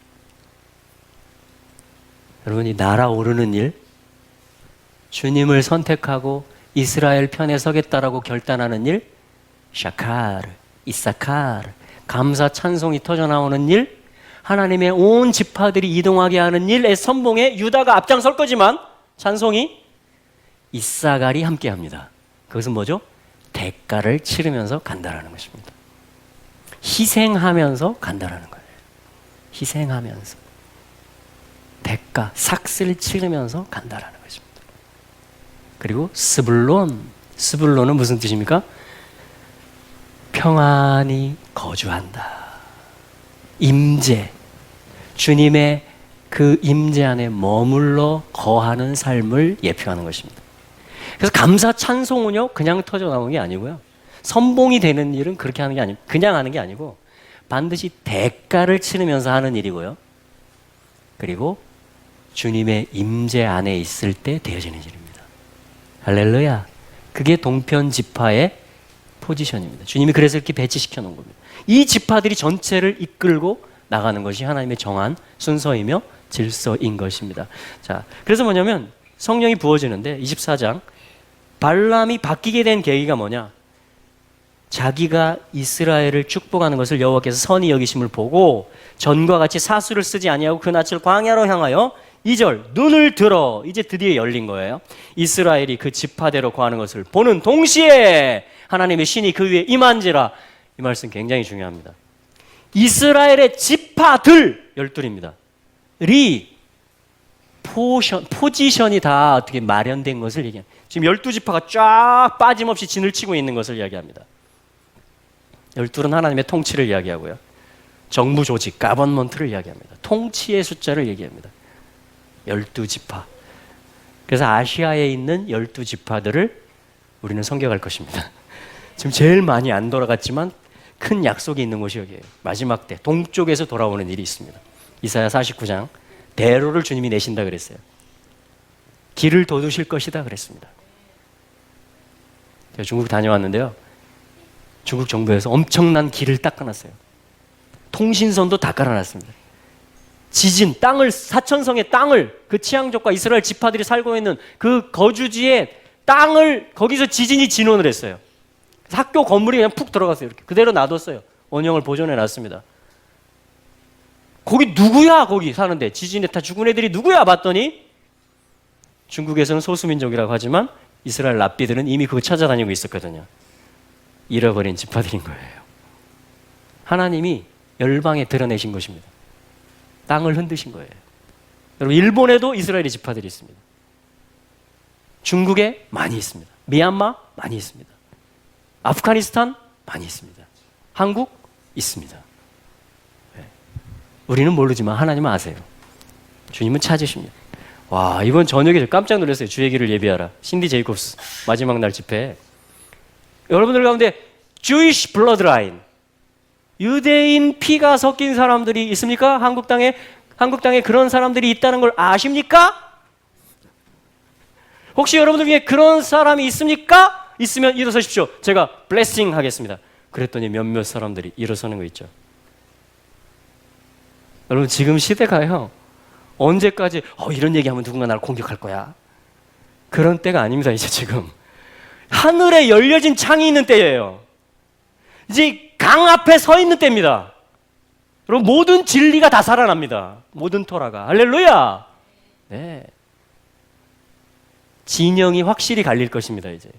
여러분이 날아오르는 일, 주님을 선택하고 이스라엘 편에 서겠다라고 결단하는 일, 샤카르, 이사카르, 감사 찬송이 터져나오는 일, 하나님의 온 지파들이 이동하게 하는 일의 선봉에 유다가 앞장설 거지만 찬송이 이사갈이 함께합니다. 그것은 뭐죠? 대가를 치르면서 간다라는 것입니다. 희생하면서 간다라는 거예요. 희생하면서 대가, 삭슬 치르면서 간다라는 것입니다. 그리고 스불론은 무슨 뜻입니까? 평안히 거주한다. 임재, 주님의 그 임재 안에 머물러 거하는 삶을 예표하는 것입니다. 그래서 감사 찬송은요 그냥 터져 나오는 게 아니고요, 선봉이 되는 일은 그렇게 하는 게 아니고 그냥 하는 게 아니고 반드시 대가를 치르면서 하는 일이고요, 그리고 주님의 임재 안에 있을 때 되어지는 일입니다. 할렐루야. 그게 동편 지파의 포지션입니다. 주님이 그래서 이렇게 배치시켜 놓은 겁니다. 이 지파들이 전체를 이끌고 나가는 것이 하나님의 정한 순서이며 질서인 것입니다. 자, 그래서 뭐냐면 성령이 부어지는데 24장 발람이 바뀌게 된 계기가 뭐냐? 자기가 이스라엘을 축복하는 것을 여호와께서 선히 여기심을 보고 전과 같이 사수를 쓰지 아니하고 그 낯을 광야로 향하여 2절 눈을 들어, 이제 드디어 열린 거예요. 이스라엘이 그 지파대로 거하는 것을 보는 동시에 하나님의 신이 그 위에 임한지라. 이 말씀 굉장히 중요합니다. 이스라엘의 지파들 12입니다. 포지션이 다 어떻게 마련된 것을 얘기합니다. 지금 12지파가 쫙 빠짐없이 진을 치고 있는 것을 이야기합니다. 12는 하나님의 통치를 이야기하고요, 정부 조직, 가버먼트를 이야기합니다. 통치의 숫자를 얘기합니다. 12지파. 그래서 아시아에 있는 12지파들을 우리는 섬겨갈 것입니다. 지금 제일 많이 안 돌아갔지만 큰 약속이 있는 곳이 여기예요. 마지막 때 동쪽에서 돌아오는 일이 있습니다. 이사야 49장 대로를 주님이 내신다 그랬어요. 길을 돋우실 것이다 그랬습니다. 제가 중국 다녀왔는데요, 중국 정부에서 엄청난 길을 닦아놨어요. 통신선도 다 깔아놨습니다. 지진, 땅을, 사천성의 땅을, 그 치앙족과 이스라엘 지파들이 살고 있는 그 거주지의 땅을, 거기서 지진이 진원을 했어요. 학교 건물이 그냥 푹 들어갔어요. 이렇게 그대로 놔뒀어요. 원형을 보존해 놨습니다. 거기 누구야? 거기 사는데 지진에 다 죽은 애들이 누구야? 봤더니 중국에서는 소수민족이라고 하지만 이스라엘 랍비들은 이미 그거 찾아다니고 있었거든요. 잃어버린 지파들인 거예요. 하나님이 열방에 드러내신 것입니다. 땅을 흔드신 거예요. 여러분, 일본에도 이스라엘의 지파들이 있습니다. 중국에 많이 있습니다. 미얀마 많이 있습니다. 아프가니스탄 많이 있습니다. 한국 있습니다. 네. 우리는 모르지만 하나님은 아세요. 주님은 찾으십니다. 와, 이번 저녁에 저 깜짝 놀랐어요. 주의 길을 예비하라. 신디 제이콥스 마지막 날 집회. 여러분들 가운데 Jewish bloodline, 유대인 피가 섞인 사람들이 있습니까? 한국 땅에 그런 사람들이 있다는 걸 아십니까? 혹시 여러분들 중에 그런 사람이 있습니까? 있으면 일어서십시오. 제가 블레싱 하겠습니다. 그랬더니 몇몇 사람들이 일어서는 거 있죠. 여러분, 지금 시대가요, 언제까지 이런 얘기하면 누군가 나를 공격할 거야, 그런 때가 아닙니다. 이제 지금 하늘에 열려진 창이 있는 때예요. 이제 강 앞에 서 있는 때입니다. 여러분, 모든 진리가 다 살아납니다. 모든 토라가. 할렐루야. 네. 진영이 확실히 갈릴 것입니다. 이제.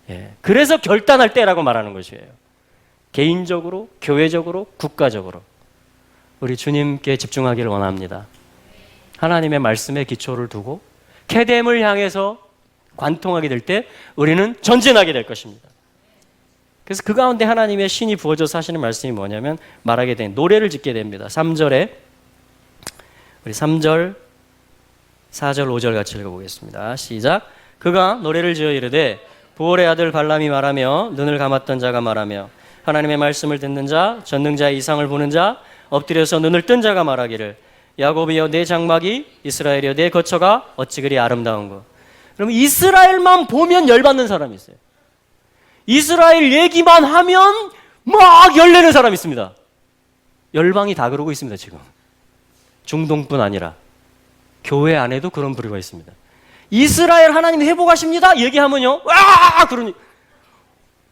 예. 그래서 결단할 때라고 말하는 것이에요. 개인적으로, 교회적으로, 국가적으로 우리 주님께 집중하기를 원합니다. 하나님의 말씀에 기초를 두고 케뎀을 향해서 관통하게 될 때 우리는 전진하게 될 것입니다. 그래서 그 가운데 하나님의 신이 부어져서 하시는 말씀이 뭐냐면, 말하게 된 노래를 짓게 됩니다. 3절에 우리 3절, 4절, 5절 같이 읽어보겠습니다. 시작. 그가 노래를 지어 이르되 부올의 아들 발람이 말하며 눈을 감았던 자가 말하며 하나님의 말씀을 듣는 자, 전능자의 이상을 보는 자, 엎드려서 눈을 뜬 자가 말하기를 야곱이여 내 장막이, 이스라엘이여 내 거처가 어찌 그리 아름다운고. 그러면 이스라엘만 보면 열받는 사람이 있어요. 이스라엘 얘기만 하면 막 열내는 사람이 있습니다. 열방이 다 그러고 있습니다. 지금 중동뿐 아니라 교회 안에도 그런 부류가 있습니다. 이스라엘 하나님 회복하십니다 얘기하면요, 와 그러니,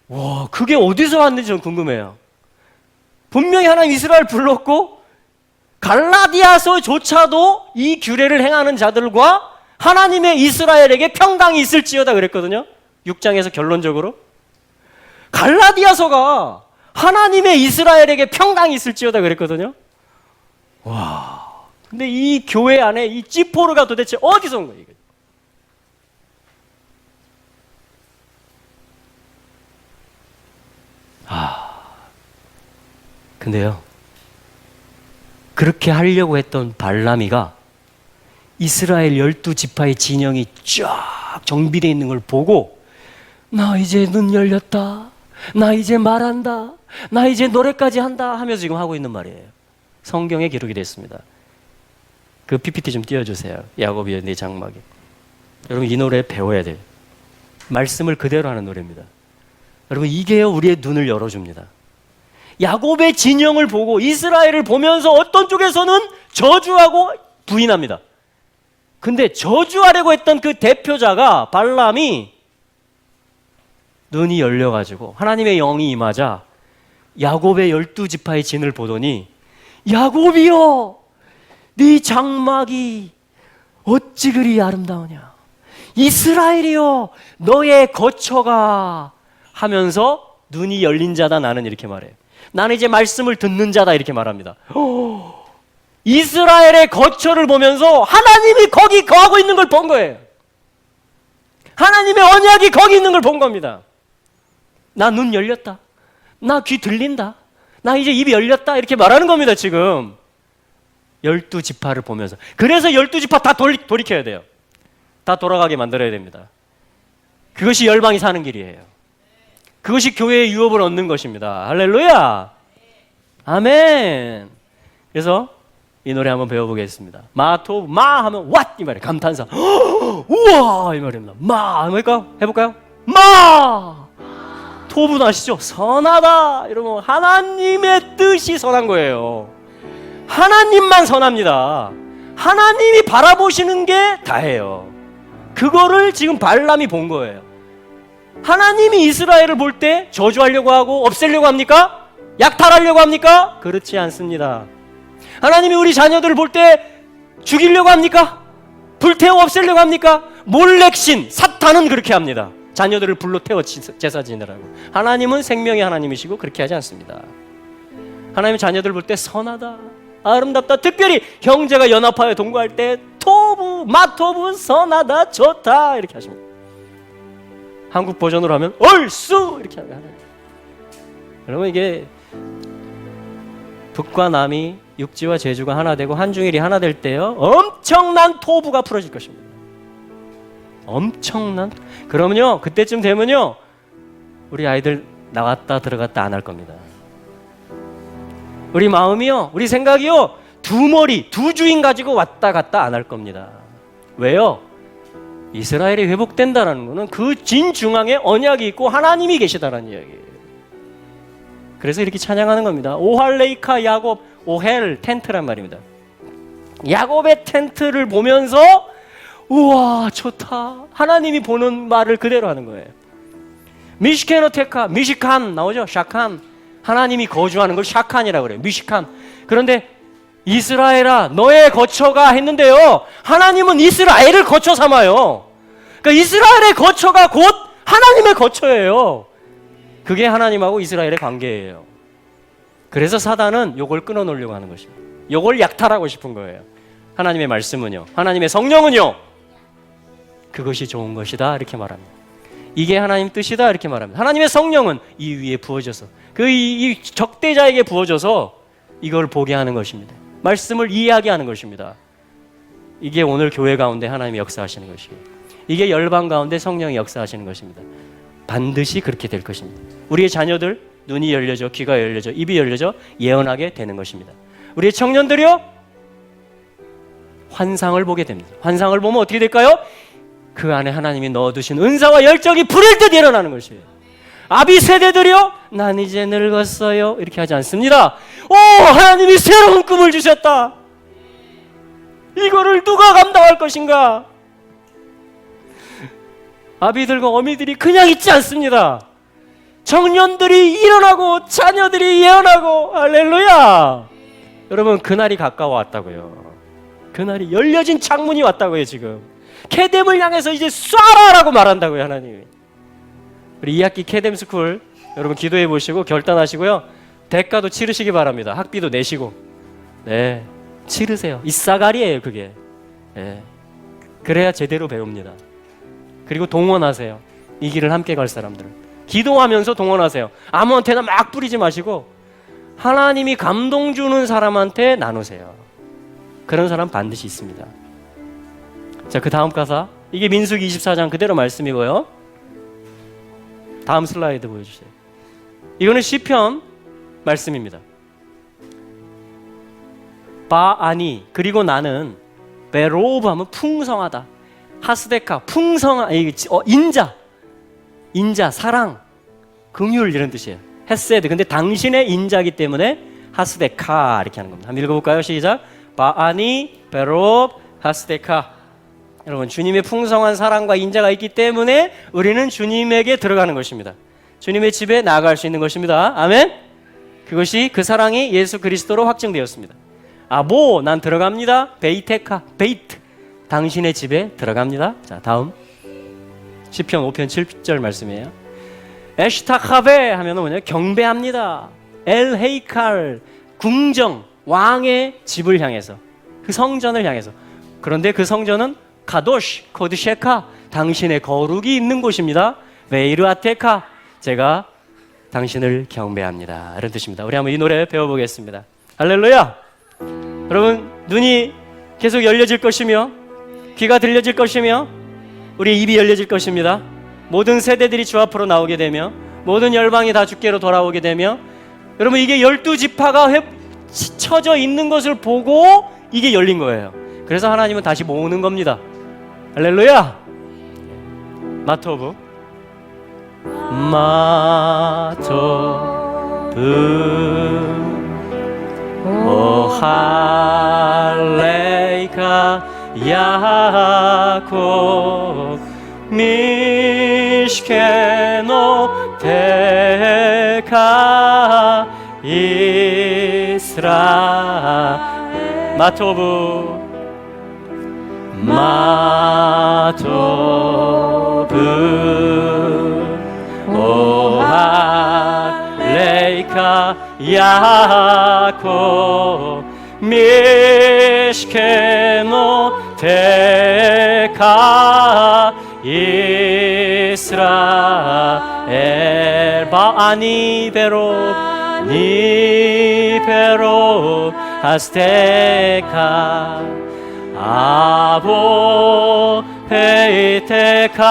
와 그게 어디서 왔는지 좀 궁금해요. 분명히 하나님 이스라엘 불렀고 갈라디아서조차도 이 규례를 행하는 자들과 하나님의 이스라엘에게 평강이 있을지어다 그랬거든요. 6장에서 결론적으로. 갈라디아서가 하나님의 이스라엘에게 평강이 있을지어다 그랬거든요. 와, 근데 이 교회 안에 이 찌포르가 도대체 어디서 온 거예요? 근데요, 그렇게 하려고 했던 발람이가 이스라엘 12지파의 진영이 쫙 정비되어 있는 걸 보고 나 이제 눈 열렸다, 나 이제 말한다, 나 이제 노래까지 한다 하면서 지금 하고 있는 말이에요. 성경에 기록이 됐습니다. 그 PPT 좀 띄워주세요. 야곱이여 내 장막에. 여러분 이 노래 배워야 돼요. 말씀을 그대로 하는 노래입니다. 여러분 이게요 우리의 눈을 열어줍니다. 야곱의 진영을 보고 이스라엘을 보면서 어떤 쪽에서는 저주하고 부인합니다. 근데 저주하려고 했던 그 대표자가 발람이 눈이 열려가지고 하나님의 영이 임하자 야곱의 12지파의 진을 보더니 야곱이여 네 장막이 어찌 그리 아름다우냐, 이스라엘이여 너의 거처가 하면서 눈이 열린 자다 나는 이렇게 말해요. 나는 이제 말씀을 듣는 자다 이렇게 말합니다. 이스라엘의 거처를 보면서 하나님이 거기 거하고 있는 걸 본 거예요. 하나님의 언약이 거기 있는 걸 본 겁니다. 나 눈 열렸다, 나 귀 들린다, 나 이제 입이 열렸다 이렇게 말하는 겁니다. 지금 12지파를 보면서. 그래서 12지파 다 돌이켜야 돼요. 다 돌아가게 만들어야 됩니다. 그것이 열방이 사는 길이에요. 그것이 교회의 유업을 얻는 것입니다. 할렐루야, 아멘. 그래서 이 노래 한번 배워보겠습니다. 마토 마 하면 what 이 말이에요. 감탄사. 우와 이 말입니다. 마 할까? 해볼까요? 마 토부는 아시죠? 선하다. 여러분 하나님의 뜻이 선한 거예요. 하나님만 선합니다. 하나님이 바라보시는 게 다예요. 그거를 지금 발람이 본 거예요. 하나님이 이스라엘을 볼 때 저주하려고 하고 없애려고 합니까? 약탈하려고 합니까? 그렇지 않습니다. 하나님이 우리 자녀들을 볼 때 죽이려고 합니까? 불태워 없애려고 합니까? 몰렉신, 사탄은 그렇게 합니다. 자녀들을 불로 태워 제사 지내라고. 하나님은 생명의 하나님이시고 그렇게 하지 않습니다. 하나님은 자녀들 볼 때 선하다, 아름답다. 특별히 형제가 연합하여 동거할 때 토부, 마토부, 선하다, 좋다 이렇게 하십니다. 한국 버전으로 하면 얼쑤 이렇게 하는 거예요. 여러분 이게 북과 남이 육지와 제주가 하나 되고 한중일이 하나 될 때요 엄청난 토부가 풀어질 것입니다. 엄청난. 그러면요 그때쯤 되면요 우리 아이들 나왔다 들어갔다 안 할 겁니다. 우리 마음이요, 우리 생각이요 두 머리 두 주인 가지고 왔다 갔다 안 할 겁니다. 왜요? 이스라엘이 회복된다는 것은 그 진중앙에 언약이 있고 하나님이 계시다는 이야기예요. 그래서 이렇게 찬양하는 겁니다. 오할레이카 야곱, 오헬 텐트란 말입니다. 야곱의 텐트를 보면서 우와 좋다, 하나님이 보는 말을 그대로 하는 거예요. 미시케노테카, 미시칸 나오죠? 샤칸, 하나님이 거주하는 걸 샤칸이라고 그래요. 미시칸. 그런데 이스라엘아 너의 거처가 했는데요 하나님은 이스라엘을 거처 삼아요. 그러니까 이스라엘의 거처가 곧 하나님의 거처예요. 그게 하나님하고 이스라엘의 관계예요. 그래서 사단은 요걸 끊어놓으려고 하는 것입니다. 요걸 약탈하고 싶은 거예요. 하나님의 말씀은요, 하나님의 성령은요 그것이 좋은 것이다 이렇게 말합니다. 이게 하나님 뜻이다 이렇게 말합니다. 하나님의 성령은 이 위에 부어져서 이 적대자에게 부어져서 이걸 보게 하는 것입니다. 말씀을 이해하게 하는 것입니다. 이게 오늘 교회 가운데 하나님이 역사하시는 것이에요. 이게 열방 가운데 성령이 역사하시는 것입니다. 반드시 그렇게 될 것입니다. 우리의 자녀들 눈이 열려져, 귀가 열려져, 입이 열려져 예언하게 되는 것입니다. 우리의 청년들이요 환상을 보게 됩니다. 환상을 보면 어떻게 될까요? 그 안에 하나님이 넣어두신 은사와 열정이 불일 듯 일어나는 것이에요. 아비 세대들이요 난 이제 늙었어요 이렇게 하지 않습니다. 오 하나님이 새로운 꿈을 주셨다. 이거를 누가 감당할 것인가? 아비들과 어미들이 그냥 있지 않습니다. 청년들이 일어나고 자녀들이 예언하고 할렐루야. 여러분 그날이 가까워 왔다고요. 그날이 열려진 창문이 왔다고요. 지금 케뎀을 향해서 이제 쏴라라고 말한다고요, 하나님이. 우리 2학기 케뎀 스쿨 여러분 기도해 보시고 결단하시고요. 대가도 치르시기 바랍니다. 학비도 내시고. 네, 치르세요. 이 싸가리예요, 그게. 네. 그래야 제대로 배웁니다. 그리고 동원하세요. 이 길을 함께 갈 사람들. 기도하면서 동원하세요. 아무한테나 막 뿌리지 마시고 하나님이 감동 주는 사람한테 나누세요. 그런 사람 반드시 있습니다. 자, 그 다음 가사. 이게 민수기 24장 그대로 말씀이고요. 다음 슬라이드 보여주세요. 이거는 시편 말씀입니다. 바아니 그리고 나는 베로브 하면 풍성하다. 하스데카 풍성한 인자 사랑 긍휼 이런 뜻이에요. 헤세드 근데 당신의 인자기 때문에 하스데카 이렇게 하는 겁니다. 한번 읽어볼까요? 시작. 바아니 베로브 하스데카. 여러분 주님의 풍성한 사랑과 인자가 있기 때문에 우리는 주님에게 들어가는 것입니다. 주님의 집에 나아갈 수 있는 것입니다. 아멘. 그것이 그 사랑이 예수 그리스도로 확증되었습니다. 난 들어갑니다. 베이테카 베이트 당신의 집에 들어갑니다. 자, 다음 시편 5편 7절 말씀이에요. 에시타카베 하면 뭐냐? 경배합니다. 엘 헤이칼 궁정 왕의 집을 향해서 그 성전을 향해서. 그런데 그 성전은 카도시 코드셰카 당신의 거룩이 있는 곳입니다. 베이르아테카 제가 당신을 경배합니다. 이런 뜻입니다. 우리 한번 이 노래 배워보겠습니다. 할렐루야. 여러분 눈이 계속 열려질 것이며 귀가 들려질 것이며 우리 입이 열려질 것입니다. 모든 세대들이 주 앞으로 나오게 되며 모든 열방이 다 주께로 돌아오게 되며 여러분 이게 12지파가 쳐져 있는 것을 보고 이게 열린 거예요. 그래서 하나님은 다시 모으는 겁니다. 할렐루야. 마토브 오 할레이카 야곱 미시케노 데카 이스라엘 마토브 오 할레이카 야곱 미시케노 데카 이스라엘 바아니 베로 니베로 하스테카 아보 페이테카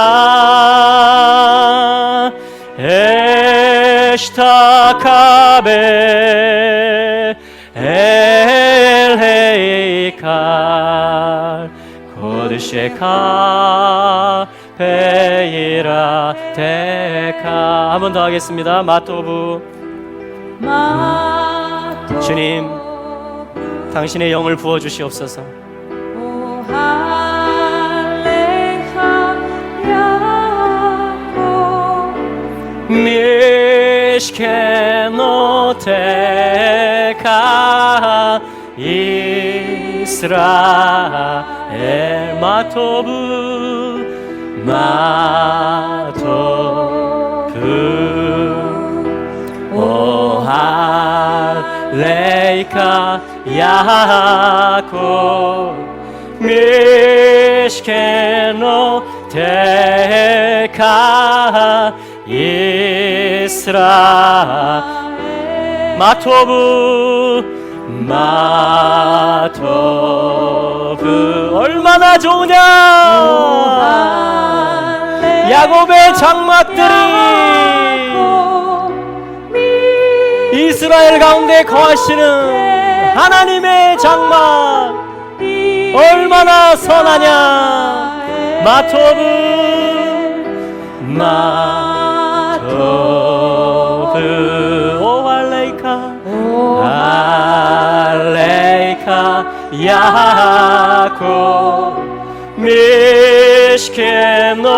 에시타카베 엘헤이칼 코드셰카 베이라 테카. 한 번 더 하겠습니다. 마토부 주님 당신의 영을 부어주시옵소서. 미시케노 테카 이스라엘 마토브 오 할레이카 야곱 미시케노 데카 이스라엘 마토브 얼마나 좋으냐. 야곱의 장막들이 이스라엘 가운데 거하시는 하나님의 장막 얼마나 선하냐. 마토브 오 할레이카 야곱 미시케노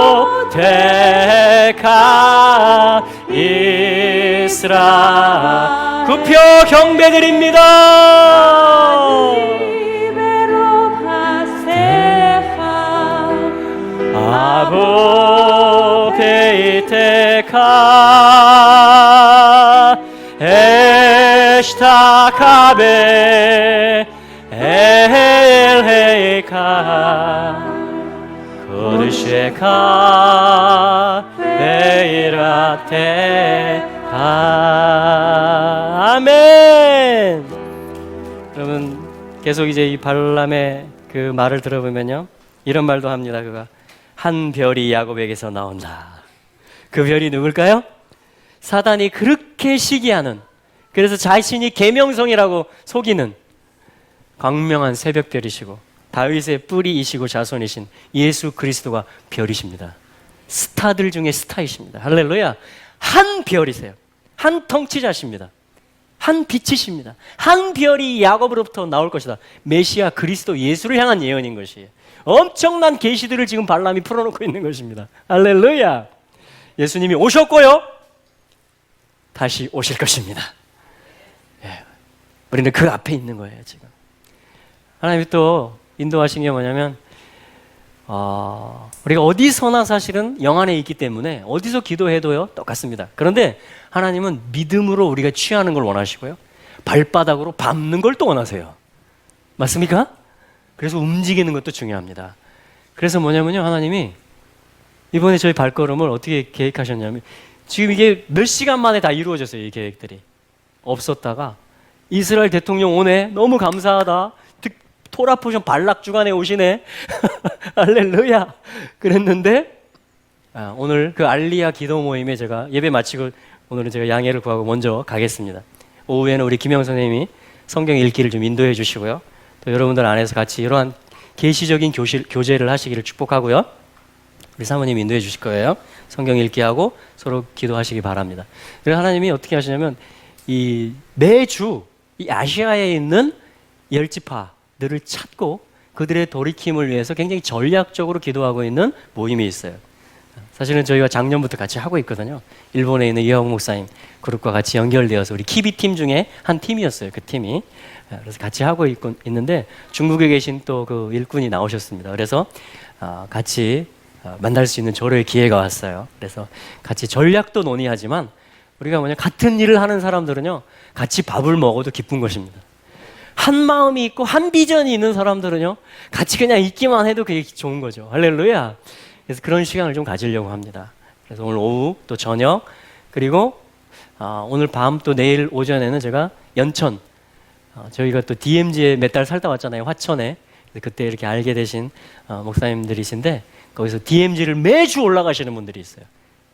데카 이스라 구표 경배드립니다. 아보 페이테카 에시타카베 엘헤이카 고르쉐카 베이라테카 아멘. 여러분 계속 이제 이 발람의 그 말을 들어보면요, 이런 말도 합니다. 그가 한 별이 야곱에게서 나온다. 그 별이 누굴까요? 사단이 그렇게 시기하는, 그래서 자신이 계명성이라고 속이는 광명한 새벽별이시고 다윗의 뿌리이시고 자손이신 예수 그리스도가 별이십니다. 스타들 중에 스타이십니다. 할렐루야. 한 별이세요. 한 통치자십니다. 한 빛이십니다. 한 별이 야곱으로부터 나올 것이다. 메시아 그리스도 예수를 향한 예언인 것이에요. 엄청난 계시들을 지금 발람이 풀어놓고 있는 것입니다. 할렐루야. 예수님이 오셨고요, 다시 오실 것입니다. 예. 우리는 그 앞에 있는 거예요. 지금 하나님이 또 인도하신 게 뭐냐면, 우리가 어디서나 사실은 영 안에 있기 때문에 어디서 기도해도요 똑같습니다. 그런데 하나님은 믿음으로 우리가 취하는 걸 원하시고요, 발바닥으로 밟는 걸 또 원하세요. 맞습니까? 그래서 움직이는 것도 중요합니다. 그래서 뭐냐면요, 하나님이 이번에 저희 발걸음을 어떻게 계획하셨냐면, 지금 이게 몇 시간 만에 다 이루어졌어요. 이 계획들이 없었다가 이스라엘 대통령 오네, 너무 감사하다, 토라 포션 발락 주간에 오시네 할렐루야 그랬는데, 오늘 그 알리야 기도 모임에 제가 예배 마치고 오늘은 제가 양해를 구하고 먼저 가겠습니다. 오후에는 우리 김영 선생님이 성경 읽기를 좀 인도해 주시고요, 또 여러분들 안에서 같이 이러한 계시적인 교제를 하시기를 축복하고요, 우리 사모님이 인도해 주실 거예요. 성경 읽기하고 서로 기도하시기 바랍니다. 그래서 하나님이 어떻게 하시냐면, 이 매주 이 아시아에 있는 열지파들을 찾고 그들의 돌이킴을 위해서 굉장히 전략적으로 기도하고 있는 모임이 있어요. 사실은 저희가 작년부터 같이 하고 있거든요. 일본에 있는 이하옥 목사님 그룹과 같이 연결되어서 우리 키비팀 중에 한 팀이었어요. 그 팀이. 그래서 같이 하고 있는데 중국에 계신 또 그 일꾼이 나오셨습니다. 그래서 같이 만날 수 있는 저를 기회가 왔어요. 그래서 같이 전략도 논의하지만 우리가 같은 일을 하는 사람들은요, 같이 밥을 먹어도 기쁜 것입니다. 한 마음이 있고 한 비전이 있는 사람들은요, 같이 그냥 있기만 해도 그게 좋은 거죠. 할렐루야. 그래서 그런 시간을 좀 가지려고 합니다. 그래서 오늘 오후 또 저녁, 그리고 오늘 밤 또 내일 오전에는 제가 연천, 저희가 또 DMZ에 몇 달 살다 왔잖아요. 화천에. 그때 이렇게 알게 되신 목사님들이신데, 거기서 DMZ를 매주 올라가시는 분들이 있어요.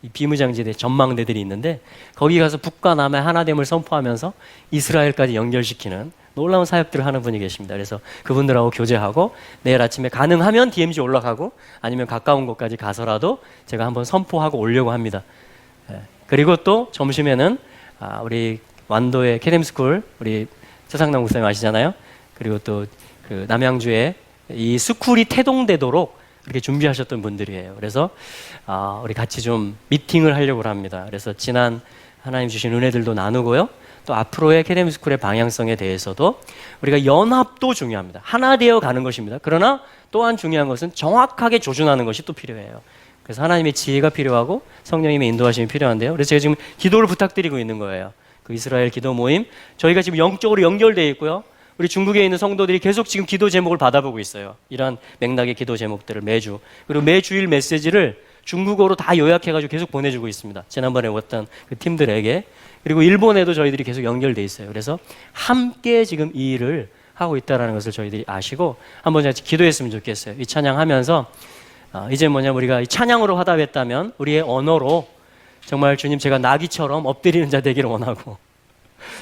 이 비무장지대 전망대들이 있는데, 거기 가서 북과 남의 하나됨을 선포하면서 이스라엘까지 연결시키는 놀라운 사역들을 하는 분이 계십니다. 그래서 그분들하고 교제하고 내일 아침에 가능하면 DMZ 올라가고 아니면 가까운 곳까지 가서라도 제가 한번 선포하고 오려고 합니다. 그리고 또 점심에는 우리 완도의 캐뎀스쿨 우리 최상남 목사님 아시잖아요. 그리고 또 그 남양주에 이 스쿨이 태동되도록 이렇게 준비하셨던 분들이에요. 그래서 우리 같이 좀 미팅을 하려고 합니다. 그래서 지난 하나님 주신 은혜들도 나누고요, 또 앞으로의 캐뎀스쿨의 방향성에 대해서도 우리가 연합도 중요합니다. 하나 되어 가는 것입니다. 그러나 또한 중요한 것은 정확하게 조준하는 것이 또 필요해요. 그래서 하나님의 지혜가 필요하고 성령님의 인도하심이 필요한데요. 그래서 제가 지금 기도를 부탁드리고 있는 거예요. 그 이스라엘 기도 모임, 저희가 지금 영적으로 연결되어 있고요, 우리 중국에 있는 성도들이 계속 지금 기도 제목을 받아보고 있어요. 이런 맥락의 기도 제목들을 매주, 그리고 매주일 메시지를 중국어로 다 요약해가지고 계속 보내주고 있습니다. 지난번에 왔던 그 팀들에게. 그리고 일본에도 저희들이 계속 연결돼 있어요. 그래서 함께 지금 이 일을 하고 있다는 것을 저희들이 아시고 한번 같이 기도했으면 좋겠어요. 이 찬양하면서 이제 우리가 이 찬양으로 화답했다면 우리의 언어로 정말 주님, 제가 나귀처럼 엎드리는 자 되기를 원하고,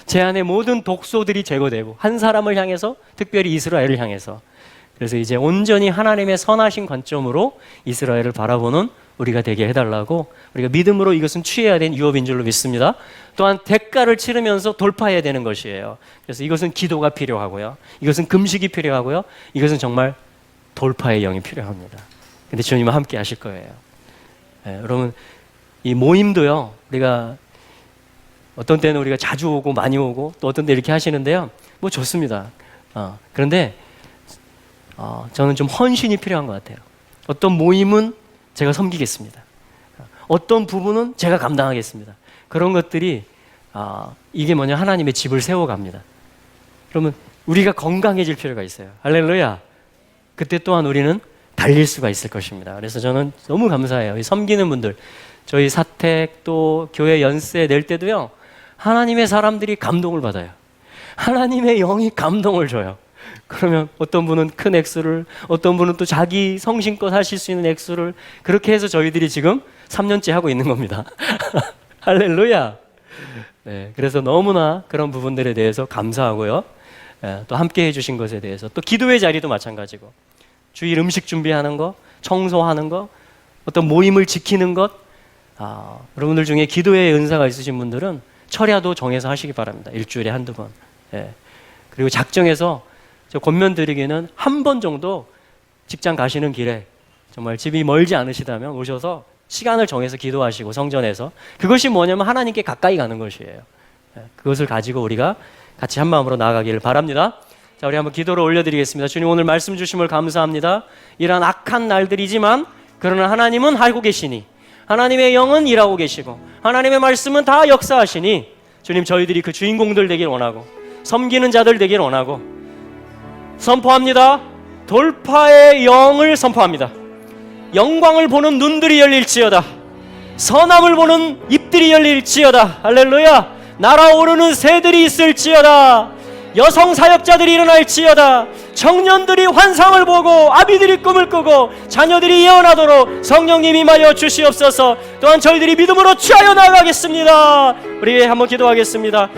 제 안에 모든 독소들이 제거되고 한 사람을 향해서, 특별히 이스라엘을 향해서, 그래서 이제 온전히 하나님의 선하신 관점으로 이스라엘을 바라보는 우리가 되게 해달라고, 우리가 믿음으로 이것은 취해야 되는 유업인 줄로 믿습니다. 또한 대가를 치르면서 돌파해야 되는 것이에요. 그래서 이것은 기도가 필요하고요, 이것은 금식이 필요하고요, 이것은 정말 돌파의 영이 필요합니다. 근데 주님은 함께 하실 거예요. 여러분, 이 모임도요, 우리가 어떤 때는 우리가 자주 오고 많이 오고 또 어떤 때 이렇게 하시는데요, 뭐 좋습니다. 그런데 저는 좀 헌신이 필요한 것 같아요. 어떤 모임은 제가 섬기겠습니다. 어떤 부분은 제가 감당하겠습니다. 그런 것들이 이게 뭐냐, 하나님의 집을 세워갑니다. 그러면 우리가 건강해질 필요가 있어요. 할렐루야. 그때 또한 우리는 달릴 수가 있을 것입니다. 그래서 저는 너무 감사해요. 이 섬기는 분들, 저희 사택 또 교회 연세 낼 때도요, 하나님의 사람들이 감동을 받아요. 하나님의 영이 감동을 줘요. 그러면 어떤 분은 큰 액수를, 어떤 분은 또 자기 성심껏 하실 수 있는 액수를, 그렇게 해서 저희들이 지금 3년째 하고 있는 겁니다. 할렐루야. 네, 그래서 너무나 그런 부분들에 대해서 감사하고요. 또 함께 해주신 것에 대해서, 또 기도의 자리도 마찬가지고, 주일 음식 준비하는 거, 청소하는 거, 어떤 모임을 지키는 것, 여러분들 중에 기도의 은사가 있으신 분들은 철야도 정해서 하시기 바랍니다. 일주일에 한두 번. 그리고 작정해서 저 권면 드리기는 한 번 정도 직장 가시는 길에 정말 집이 멀지 않으시다면 오셔서 시간을 정해서 기도하시고, 성전에서. 그것이 뭐냐면 하나님께 가까이 가는 것이에요. 그것을 가지고 우리가 같이 한 마음으로 나아가기를 바랍니다. 자, 우리 한번 기도를 올려드리겠습니다. 주님, 오늘 말씀 주심을 감사합니다. 이러한 악한 날들이지만 그러나 하나님은 알고 계시니, 하나님의 영은 일하고 계시고, 하나님의 말씀은 다 역사하시니, 주님, 저희들이 그 주인공들 되길 원하고, 섬기는 자들 되길 원하고, 선포합니다. 돌파의 영을 선포합니다. 영광을 보는 눈들이 열릴지어다. 선함을 보는 입들이 열릴지어다. 할렐루야. 날아오르는 새들이 있을지어다. 여성 사역자들이 일어날지어다. 청년들이 환상을 보고 아비들이 꿈을 꾸고 자녀들이 예언하도록 성령님 임하여 주시옵소서. 또한 저희들이 믿음으로 취하여 나가겠습니다. 우리 한번 기도하겠습니다.